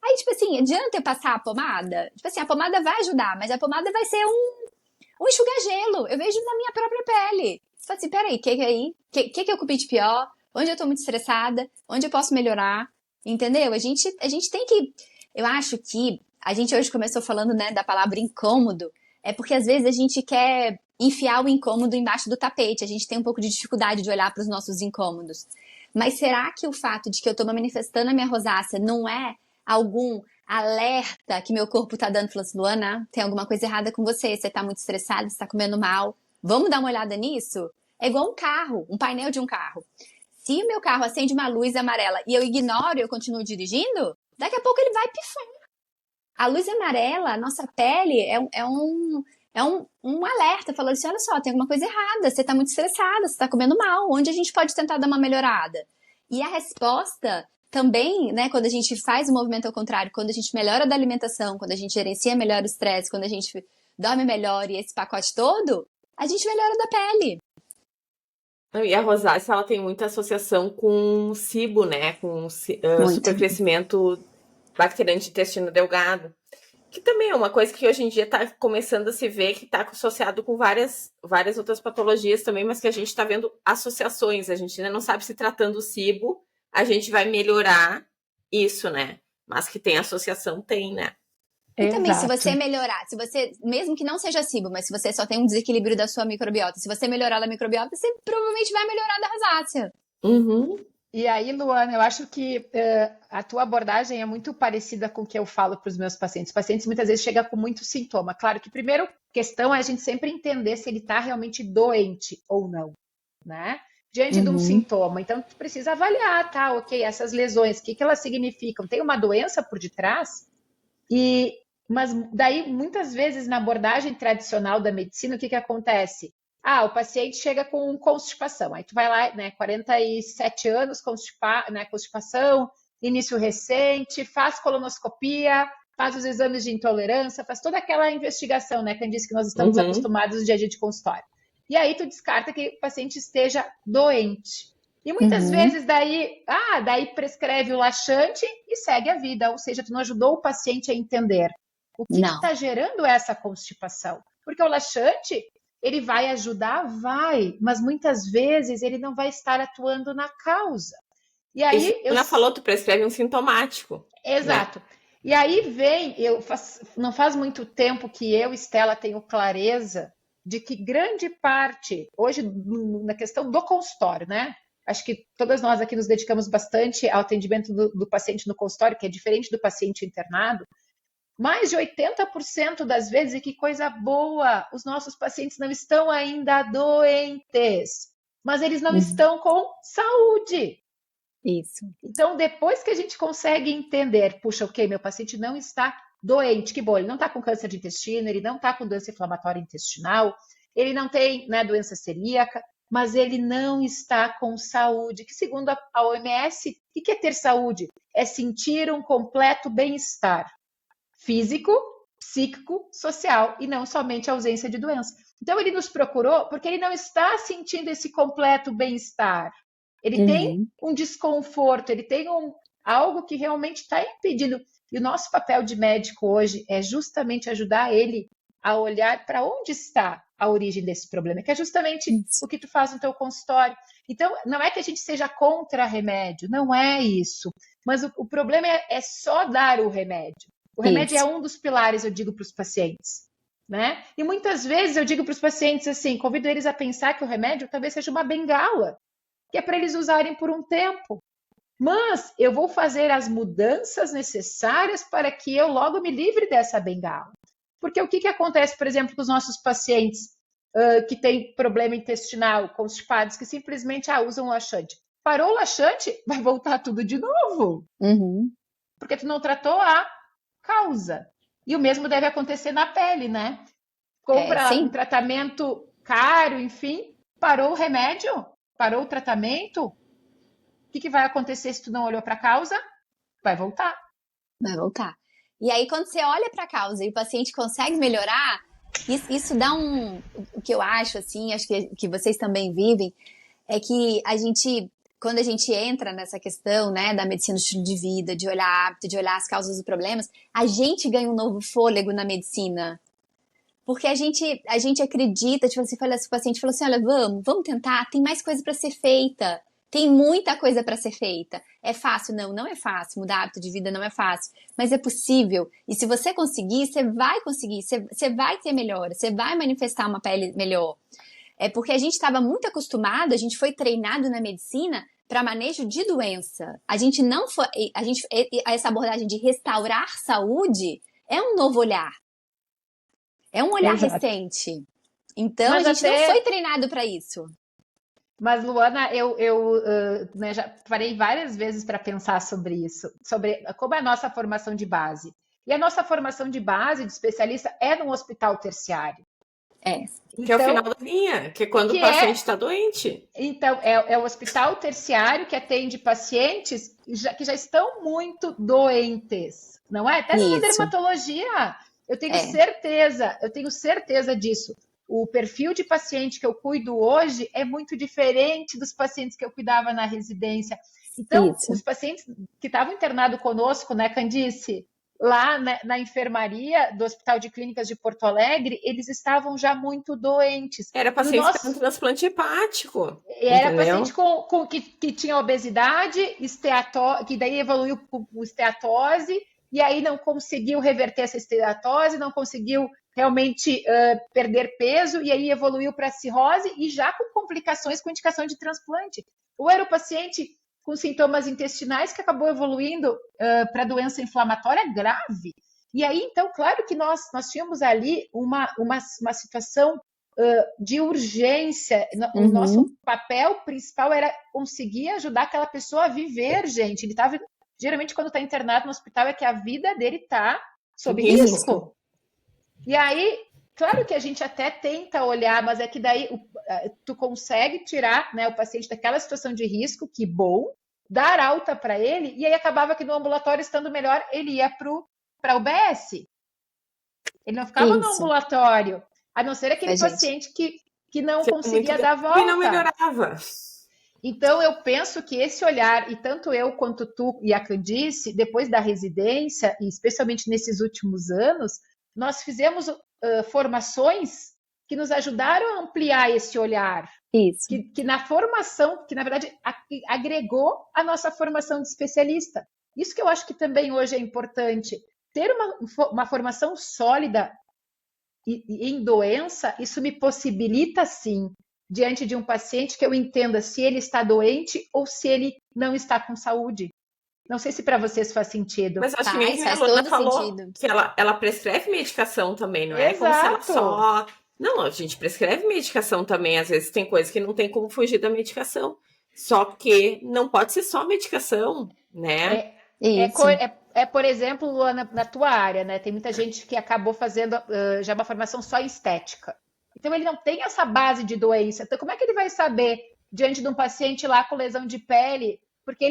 Aí, tipo assim, adianta eu passar a pomada? Tipo assim, a pomada vai ajudar, mas a pomada vai ser um enxuga-gelo. Eu vejo na minha própria pele. Você fala assim, peraí, o que é aí? O que eu comi de pior? Onde eu tô muito estressada? Onde eu posso melhorar? Entendeu? A gente tem que... Eu acho que a gente hoje começou falando, né, da palavra incômodo. É porque às vezes a gente quer enfiar o incômodo embaixo do tapete. A gente tem um pouco de dificuldade de olhar para os nossos incômodos. Mas será que o fato de que eu tô manifestando a minha rosácea não é algum alerta que meu corpo tá dando, falando assim, Luana, tem alguma coisa errada com você tá muito estressada, você tá comendo mal, vamos dar uma olhada nisso? É igual um carro, um painel de um carro. Se o meu carro acende uma luz amarela e eu ignoro e eu continuo dirigindo, daqui a pouco ele vai pifar. A luz amarela, a nossa pele é um alerta, falando assim, olha só, tem alguma coisa errada, você tá muito estressada, você tá comendo mal, onde a gente pode tentar dar uma melhorada? E a resposta também, né, quando a gente faz o movimento ao contrário, quando a gente melhora da alimentação, quando a gente gerencia melhor o estresse, quando a gente dorme melhor e esse pacote todo, a gente melhora da pele. E a rosácea, ela tem muita associação com SIBO, né? Com Muito. supercrescimento bacteriano de intestino delgado. Que também é uma coisa que hoje em dia está começando a se ver que está associado com várias outras patologias também, mas que a gente está vendo associações. A gente ainda não sabe se tratando o SIBO, a gente vai melhorar isso, né? Mas que tem associação, tem, né? E também, se exato. você melhorar, se você, mesmo que não seja SIBO, mas se você só tem um desequilíbrio da sua microbiota, se você melhorar da microbiota, você provavelmente vai melhorar da rosácea. Uhum. E aí, Luana, eu acho que a tua abordagem é muito parecida com o que eu falo para os meus pacientes. Os pacientes muitas vezes chegam com muito sintoma. Claro que a primeira questão é a gente sempre entender se ele está realmente doente ou não, né? Diante de um sintoma. Então, tu precisa avaliar, tá? Ok, essas lesões, o que elas significam? Tem uma doença por detrás? Mas daí, muitas vezes, na abordagem tradicional da medicina, o que acontece? O paciente chega com constipação. Aí tu vai lá, né, 47 anos, constipação, início recente, faz colonoscopia, faz os exames de intolerância, faz toda aquela investigação, né, que a gente disse que nós estamos acostumados no dia a dia de consultório. E aí tu descarta que o paciente esteja doente. E muitas vezes daí prescreve o laxante e segue a vida, ou seja, tu não ajudou o paciente a entender o que está gerando essa constipação. Porque o laxante, ele vai ajudar? Vai, mas muitas vezes ele não vai estar atuando na causa. E aí Ela falou, tu prescreve um sintomático. Exato. Né? E aí vem, não faz muito tempo que eu, Estela, tenho clareza de que grande parte, hoje, na questão do consultório, né? Acho que todas nós aqui nos dedicamos bastante ao atendimento do paciente no consultório, que é diferente do paciente internado. Mais de 80% das vezes, e que coisa boa, os nossos pacientes não estão ainda doentes, mas eles não estão com saúde. Isso. Então, depois que a gente consegue entender, puxa, ok, meu paciente não está doente, que bom, ele não está com câncer de intestino, ele não está com doença inflamatória intestinal, ele não tem, né, doença celíaca, mas ele não está com saúde, que segundo a OMS, o que é ter saúde? É sentir um completo bem-estar físico, psíquico, social, e não somente a ausência de doença. Então, ele nos procurou porque ele não está sentindo esse completo bem-estar. Ele tem um desconforto, ele tem algo que realmente está impedindo. E o nosso papel de médico hoje é justamente ajudar ele a olhar para onde está a origem desse problema, que é justamente o que tu faz no teu consultório. Então, não é que a gente seja contra remédio, não é isso. Mas o problema é só dar o remédio. O remédio é um dos pilares, eu digo para os pacientes. Né? E muitas vezes eu digo para os pacientes assim, convido eles a pensar que o remédio talvez seja uma bengala, que é para eles usarem por um tempo. Mas eu vou fazer as mudanças necessárias para que eu logo me livre dessa bengala. Porque o que acontece, por exemplo, com os nossos pacientes que têm problema intestinal, constipados, que simplesmente usam laxante. Parou o laxante, vai voltar tudo de novo. porque tu não tratou a causa. E o mesmo deve acontecer na pele, né? Compra um tratamento caro, enfim, parou o remédio, parou o tratamento. O que vai acontecer se tu não olhou para a causa? Vai voltar. Vai voltar. E aí, quando você olha para a causa e o paciente consegue melhorar, isso dá o que eu acho, assim, acho que vocês também vivem, é que quando a gente entra nessa questão, né, da medicina do estilo de vida, de olhar hábito, de olhar as causas dos problemas, a gente ganha um novo fôlego na medicina. Porque a gente acredita, tipo, você fala, se o paciente fala assim, olha, vamos tentar, tem mais coisa para ser feita. Tem muita coisa para ser feita. É fácil? Não é fácil. Mudar hábito de vida não é fácil. Mas é possível. E se você conseguir, você vai conseguir. Você vai ter melhora. Você vai manifestar uma pele melhor. É porque a gente estava muito acostumado, a gente foi treinado na medicina para manejo de doença. Essa abordagem de restaurar saúde é um novo olhar. É um olhar recente. Então, a gente não foi treinado para isso. Mas, Luana, eu já parei várias vezes para pensar sobre isso, sobre como é a nossa formação de base. E a nossa formação de base de especialista é num hospital terciário. Que é o final da linha, que é quando o paciente está doente. Então, é o hospital terciário que atende pacientes que já estão muito doentes, não é? Até na dermatologia, eu tenho certeza disso. O perfil de paciente que eu cuido hoje é muito diferente dos pacientes que eu cuidava na residência. Então, os pacientes que estavam internados conosco, né, Candice, lá na enfermaria do Hospital de Clínicas de Porto Alegre, eles estavam já muito doentes. Era paciente com transplante hepático. Era paciente que tinha obesidade, que daí evoluiu com esteatose, e aí não conseguiu reverter essa esteatose, não conseguiu realmente perder peso, e aí evoluiu para cirrose e já com complicações com indicação de transplante. Ou era o paciente com sintomas intestinais que acabou evoluindo para doença inflamatória grave. E aí, então, claro que nós tínhamos ali uma situação de urgência. O nosso papel principal era conseguir ajudar aquela pessoa a viver, gente. Ele estava, geralmente, quando está internado no hospital, é que a vida dele está sob risco. E aí, claro que a gente até tenta olhar, mas é que daí tu consegue tirar, né, o paciente daquela situação de risco, que bom, dar alta para ele, e aí acabava que no ambulatório, estando melhor, ele ia para o UBS. Ele não ficava no ambulatório, a não ser aquele paciente que não conseguia dar a volta. E não melhorava. Então, eu penso que esse olhar, e tanto eu quanto tu e a Candice, depois da residência, e especialmente nesses últimos anos, nós fizemos formações que nos ajudaram a ampliar esse olhar. Isso. Que na formação, que na verdade agregou a nossa formação de especialista. Isso que eu acho que também hoje é importante. Ter uma formação sólida em doença, isso me possibilita, sim, diante de um paciente, que eu entenda se ele está doente ou se ele não está com saúde. Não sei se para vocês faz sentido. Mas acho que a Luana falou que ela prescreve medicação também, não é? Exato. Como se ela só... Não, a gente prescreve medicação também. Às vezes tem coisas que não tem como fugir da medicação. Só que não pode ser só medicação, né? Por exemplo, Luana, na tua área, né? Tem muita gente que acabou fazendo já uma formação só em estética. Então, ele não tem essa base de doença. Então, como é que ele vai saber, diante de um paciente lá com lesão de pele... Porque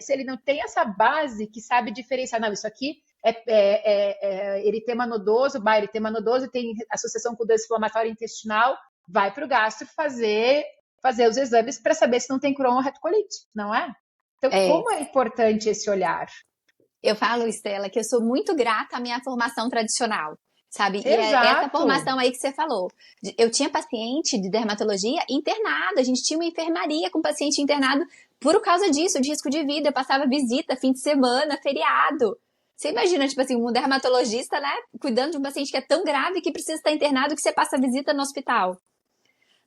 se ele não tem essa base que sabe diferenciar, não, isso aqui é eritema nodoso, eritema nodoso tem associação com doença inflamatória intestinal, vai para o gastro fazer os exames para saber se não tem Crohn ou retocolite, não é? Então, como é importante esse olhar? Eu falo, Estela, que eu sou muito grata à minha formação tradicional, sabe? Exato. E é essa formação aí que você falou. Eu tinha paciente de dermatologia internado, a gente tinha uma enfermaria com paciente internado por causa disso, de risco de vida. Eu passava visita, fim de semana, feriado. Você imagina, tipo assim, um dermatologista, né, cuidando de um paciente que é tão grave que precisa estar internado, que você passa visita no hospital.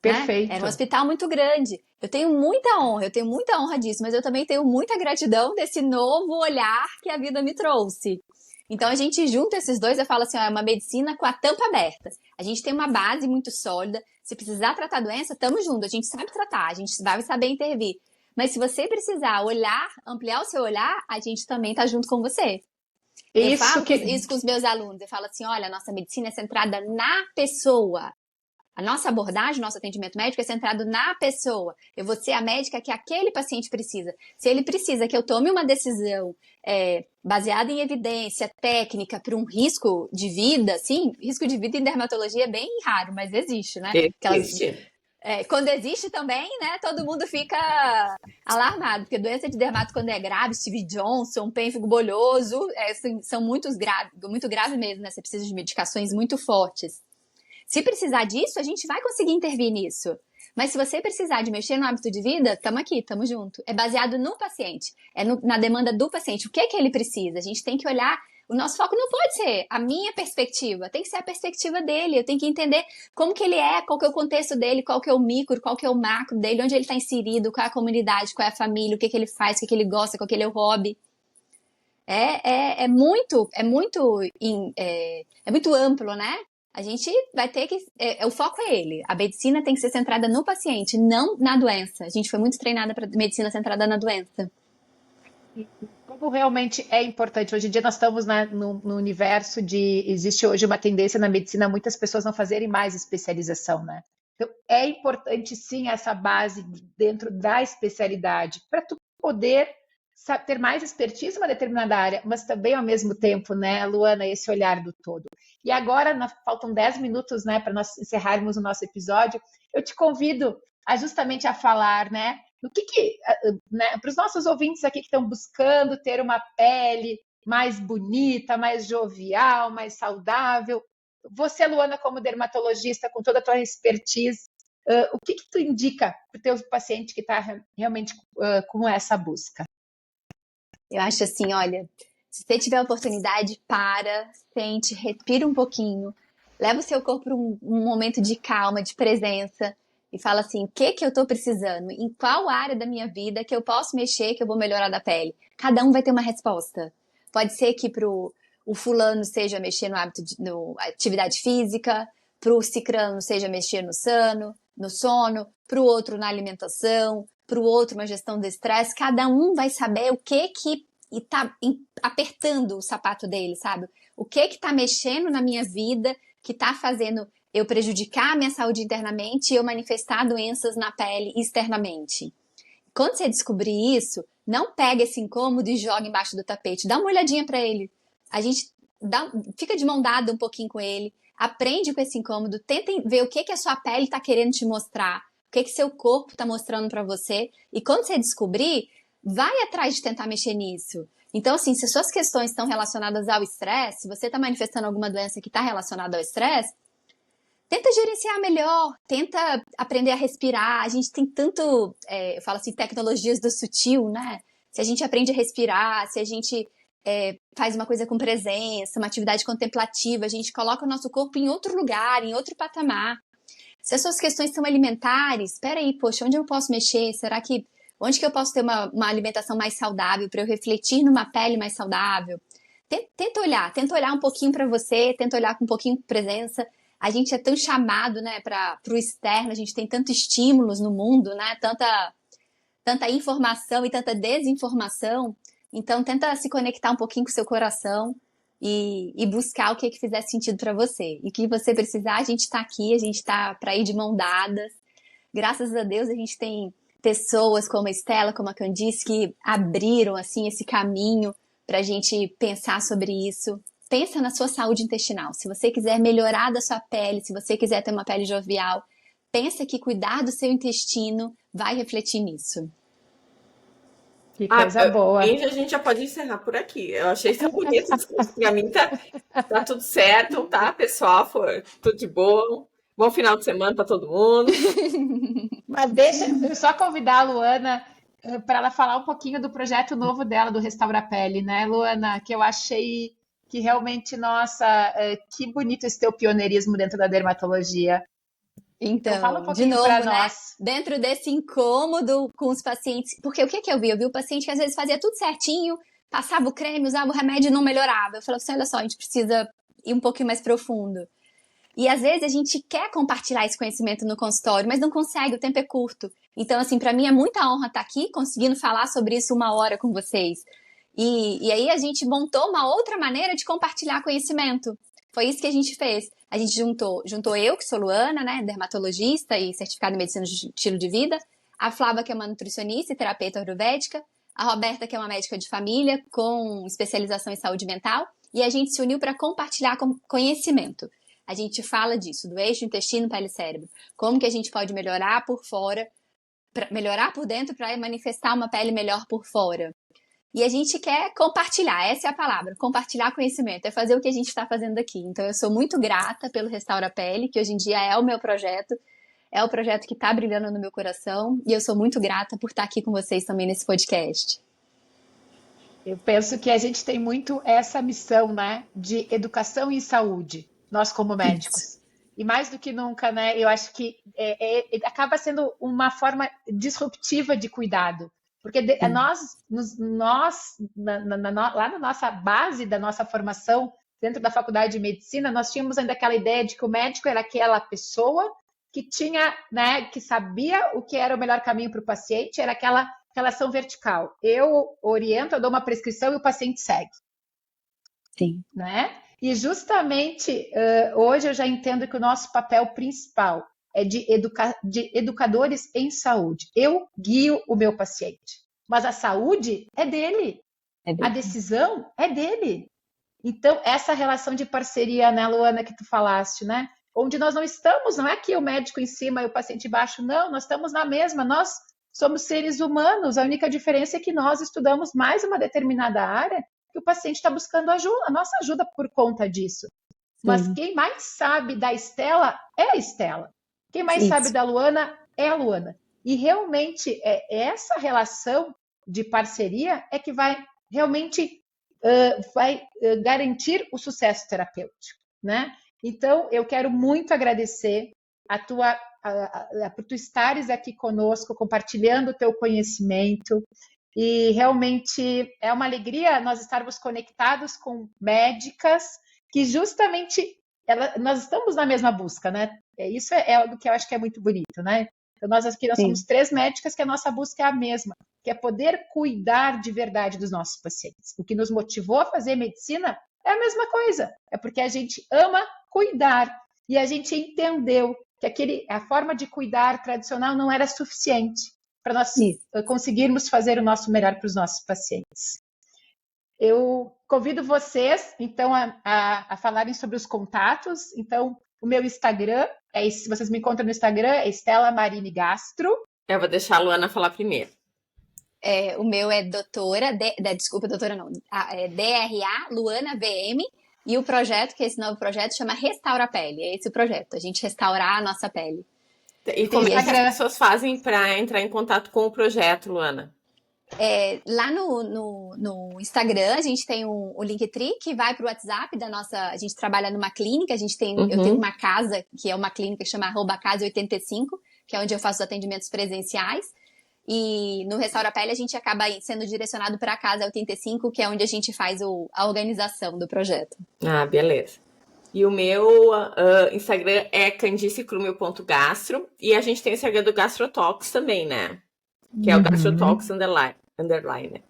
Perfeito. Né? Era um hospital muito grande. Eu tenho muita honra disso, mas eu também tenho muita gratidão desse novo olhar que a vida me trouxe. Então, a gente junta esses dois, eu falo assim, é uma medicina com a tampa aberta. A gente tem uma base muito sólida. Se precisar tratar a doença, estamos juntos. A gente sabe tratar, a gente vai saber intervir. Mas se você precisar olhar, ampliar o seu olhar, a gente também tá junto com você. Eu Isso falo que isso com os meus alunos. Eu falo assim, olha, a nossa medicina é centrada na pessoa. A nossa abordagem, nosso atendimento médico é centrado na pessoa. Eu vou ser a médica que aquele paciente precisa. Se ele precisa que eu tome uma decisão baseada em evidência técnica para um risco de vida, sim, risco de vida em dermatologia é bem raro, mas existe, né? Existe. Quando existe também, né, todo mundo fica alarmado, porque doença de dermato quando é grave, Stevie Johnson, pênfigo bolhoso, são muito grave mesmo, né? Você precisa de medicações muito fortes. Se precisar disso, a gente vai conseguir intervir nisso. Mas se você precisar de mexer no hábito de vida, estamos aqui, estamos junto. É baseado no paciente, na demanda do paciente. O que é que ele precisa? A gente tem que olhar, o nosso foco não pode ser a minha perspectiva, tem que ser a perspectiva dele. Eu tenho que entender como que ele é, qual que é o contexto dele, qual que é o micro, qual que é o macro dele, onde ele está inserido, qual é a comunidade, qual é a família, o que que ele faz, o que que ele gosta, qual que é o hobby. É muito amplo, né? A gente vai ter que... o foco é ele. A medicina tem que ser centrada no paciente, não na doença. A gente foi muito treinada para medicina centrada na doença. como realmente é importante. Hoje em dia nós estamos, né, no universo de... Existe hoje uma tendência na medicina, muitas pessoas não fazerem mais especialização, né? Então, é importante, sim, essa base dentro da especialidade, para tu poder ter mais expertise em uma determinada área, mas também, ao mesmo tempo, né, Luana, esse olhar do todo. E agora, faltam 10 minutos, né, para nós encerrarmos o nosso episódio, eu te convido justamente a falar, né, né, para os nossos ouvintes aqui que estão buscando ter uma pele mais bonita, mais jovial, mais saudável. Você, Luana, como dermatologista, com toda a tua expertise, o que tu indica para o teu paciente que está realmente com essa busca? Eu acho assim, olha, se você tiver a oportunidade, sente, respira um pouquinho, leva o seu corpo para um momento de calma, de presença, e fala assim, o que eu tô precisando? Em qual área da minha vida que eu posso mexer, que eu vou melhorar da pele? Cada um vai ter uma resposta. Pode ser que o fulano seja mexer no hábito no atividade física, pro cicrano seja mexer no sono, pro outro na alimentação, pro outro uma gestão do estresse. Cada um vai saber o que tá apertando o sapato dele, sabe? O que tá mexendo na minha vida, que tá fazendo eu prejudicar a minha saúde internamente e eu manifestar doenças na pele externamente. Quando você descobrir isso, não pega esse incômodo e joga embaixo do tapete. Dá uma olhadinha para ele. A gente fica de mão dada um pouquinho com ele, aprende com esse incômodo, tenta ver o que a sua pele está querendo te mostrar, o que seu corpo está mostrando para você. E quando você descobrir, vai atrás de tentar mexer nisso. Então, assim, se suas questões estão relacionadas ao estresse, se você está manifestando alguma doença que está relacionada ao estresse, tenta gerenciar melhor, tenta aprender a respirar. A gente tem tanto, eu falo assim, tecnologias do sutil, né? Se a gente aprende a respirar, se a gente faz uma coisa com presença, uma atividade contemplativa, a gente coloca o nosso corpo em outro lugar, em outro patamar. Se as suas questões são alimentares, espera aí, poxa, onde eu posso mexer? Onde que eu posso ter uma alimentação mais saudável para eu refletir numa pele mais saudável? Tenta olhar um pouquinho para você, tenta olhar com um pouquinho de presença. A gente é tão chamado, né, para o externo, a gente tem tantos estímulos no mundo, né, tanta informação e tanta desinformação. Então, tenta se conectar um pouquinho com o seu coração e buscar o que fizer sentido para você. E o que você precisar, a gente está aqui, a gente está para ir de mão dadas. Graças a Deus, a gente tem pessoas como a Estela, como a Candice, que abriram, assim, esse caminho para a gente pensar sobre isso. Pensa na sua saúde intestinal. Se você quiser melhorar da sua pele, se você quiser ter uma pele jovial, pensa que cuidar do seu intestino vai refletir nisso. Que coisa boa. A gente já pode encerrar por aqui. Eu achei tão bonito. Pra mim tá tudo certo, tá, pessoal? Foi tudo de boa. Bom final de semana para todo mundo. Mas deixa eu só convidar a Luana para ela falar um pouquinho do projeto novo dela, do Restaura Pele, né, Luana? Que eu achei que realmente, nossa, que bonito esse teu pioneirismo dentro da dermatologia. Então, fala um de novo, pra né? nós. Dentro desse incômodo com os pacientes, porque o que eu vi? Eu vi o paciente que às vezes fazia tudo certinho, passava o creme, usava o remédio e não melhorava. Eu falava assim, olha só, a gente precisa ir um pouquinho mais profundo. E às vezes a gente quer compartilhar esse conhecimento no consultório, mas não consegue, o tempo é curto. Então, assim, para mim é muita honra estar aqui, conseguindo falar sobre isso 1 hora com vocês. E aí a gente montou uma outra maneira de compartilhar conhecimento. Foi isso que a gente fez. A gente juntou eu, que sou Luana, né, dermatologista e certificada em medicina de estilo de vida, a Flávia, que é uma nutricionista e terapeuta ayurvédica, a Roberta, que é uma médica de família com especialização em saúde mental, e a gente se uniu para compartilhar conhecimento. A gente fala disso, do eixo intestino, pele e cérebro. Como que a gente pode melhorar por fora, melhorar por dentro para manifestar uma pele melhor por fora. E a gente quer compartilhar, essa é a palavra, compartilhar conhecimento, é fazer o que a gente está fazendo aqui. Então eu sou muito grata pelo Restaura Pele, que hoje em dia é o meu projeto, é o projeto que está brilhando no meu coração, e eu sou muito grata por estar aqui com vocês também nesse podcast. Eu penso que a gente tem muito essa missão, né, de educação em saúde, nós como médicos. Isso. E mais do que nunca, né, eu acho que acaba sendo uma forma disruptiva de cuidado. Porque lá na nossa base da nossa formação, dentro da faculdade de medicina, nós tínhamos ainda aquela ideia de que o médico era aquela pessoa que tinha, né, que sabia o que era o melhor caminho para o paciente, era aquela relação vertical. Eu oriento, eu dou uma prescrição e o paciente segue. Sim. Né? E justamente hoje eu já entendo que o nosso papel principal é de educadores em saúde. Eu guio o meu paciente, mas a saúde é dele. A decisão é dele. Então, essa relação de parceria, né, Luana, que tu falaste, né? Onde nós não estamos, não é que o médico em cima e o paciente embaixo, não, nós estamos na mesma, nós somos seres humanos, a única diferença é que nós estudamos mais uma determinada área que o paciente está buscando ajuda, a nossa ajuda por conta disso. Mas quem mais sabe da Estela é a Estela. Quem mais sabe da Luana é a Luana. E realmente essa relação de parceria é que vai realmente garantir o sucesso terapêutico, né? Então, eu quero muito agradecer por tu estares aqui conosco, compartilhando o teu conhecimento. E realmente é uma alegria nós estarmos conectados com médicas que justamente nós estamos na mesma busca, né? Isso é algo que eu acho que é muito bonito, né? Então, nós somos 3 médicas que a nossa busca é a mesma, que é poder cuidar de verdade dos nossos pacientes. O que nos motivou a fazer medicina é a mesma coisa. É porque a gente ama cuidar e a gente entendeu que a forma de cuidar tradicional não era suficiente para nós conseguirmos fazer o nosso melhor para os nossos pacientes. Eu convido vocês, então, a falarem sobre os contatos. Então, o meu Instagram, se vocês me encontram no Instagram, é Estela Marini Gastro. Eu vou deixar a Luana falar primeiro. O meu é desculpa, doutora não, é DRA Luana VM, e o projeto, que é esse novo projeto, chama Restaura Pele. É esse o projeto, a gente restaurar a nossa pele. E como é que as pessoas fazem para entrar em contato com o projeto, Luana? Lá no Instagram, a gente tem o Linktree, que vai para o WhatsApp da nossa... A gente trabalha numa clínica, eu tenho uma casa, que é uma clínica que chama @casa85, que é onde eu faço os atendimentos presenciais. E no Restaura Pele a gente acaba sendo direcionado para a Casa 85, que é onde a gente faz a organização do projeto. Ah, beleza. E o meu Instagram é candicecrumel.gastro. E a gente tem o Instagram do Gastrotalks também, né? Que é o Gastrotalks _.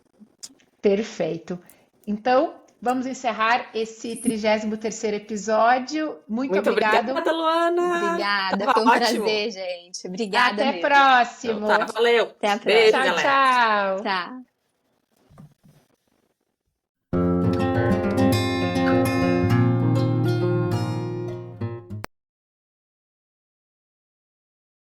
Perfeito. Então, vamos encerrar esse 33º episódio. Muito obrigada, Luana. Obrigada, foi um prazer, gente. Obrigada. Até próximo. Então, valeu. Até a próxima. Tchau, tchau. Tchau.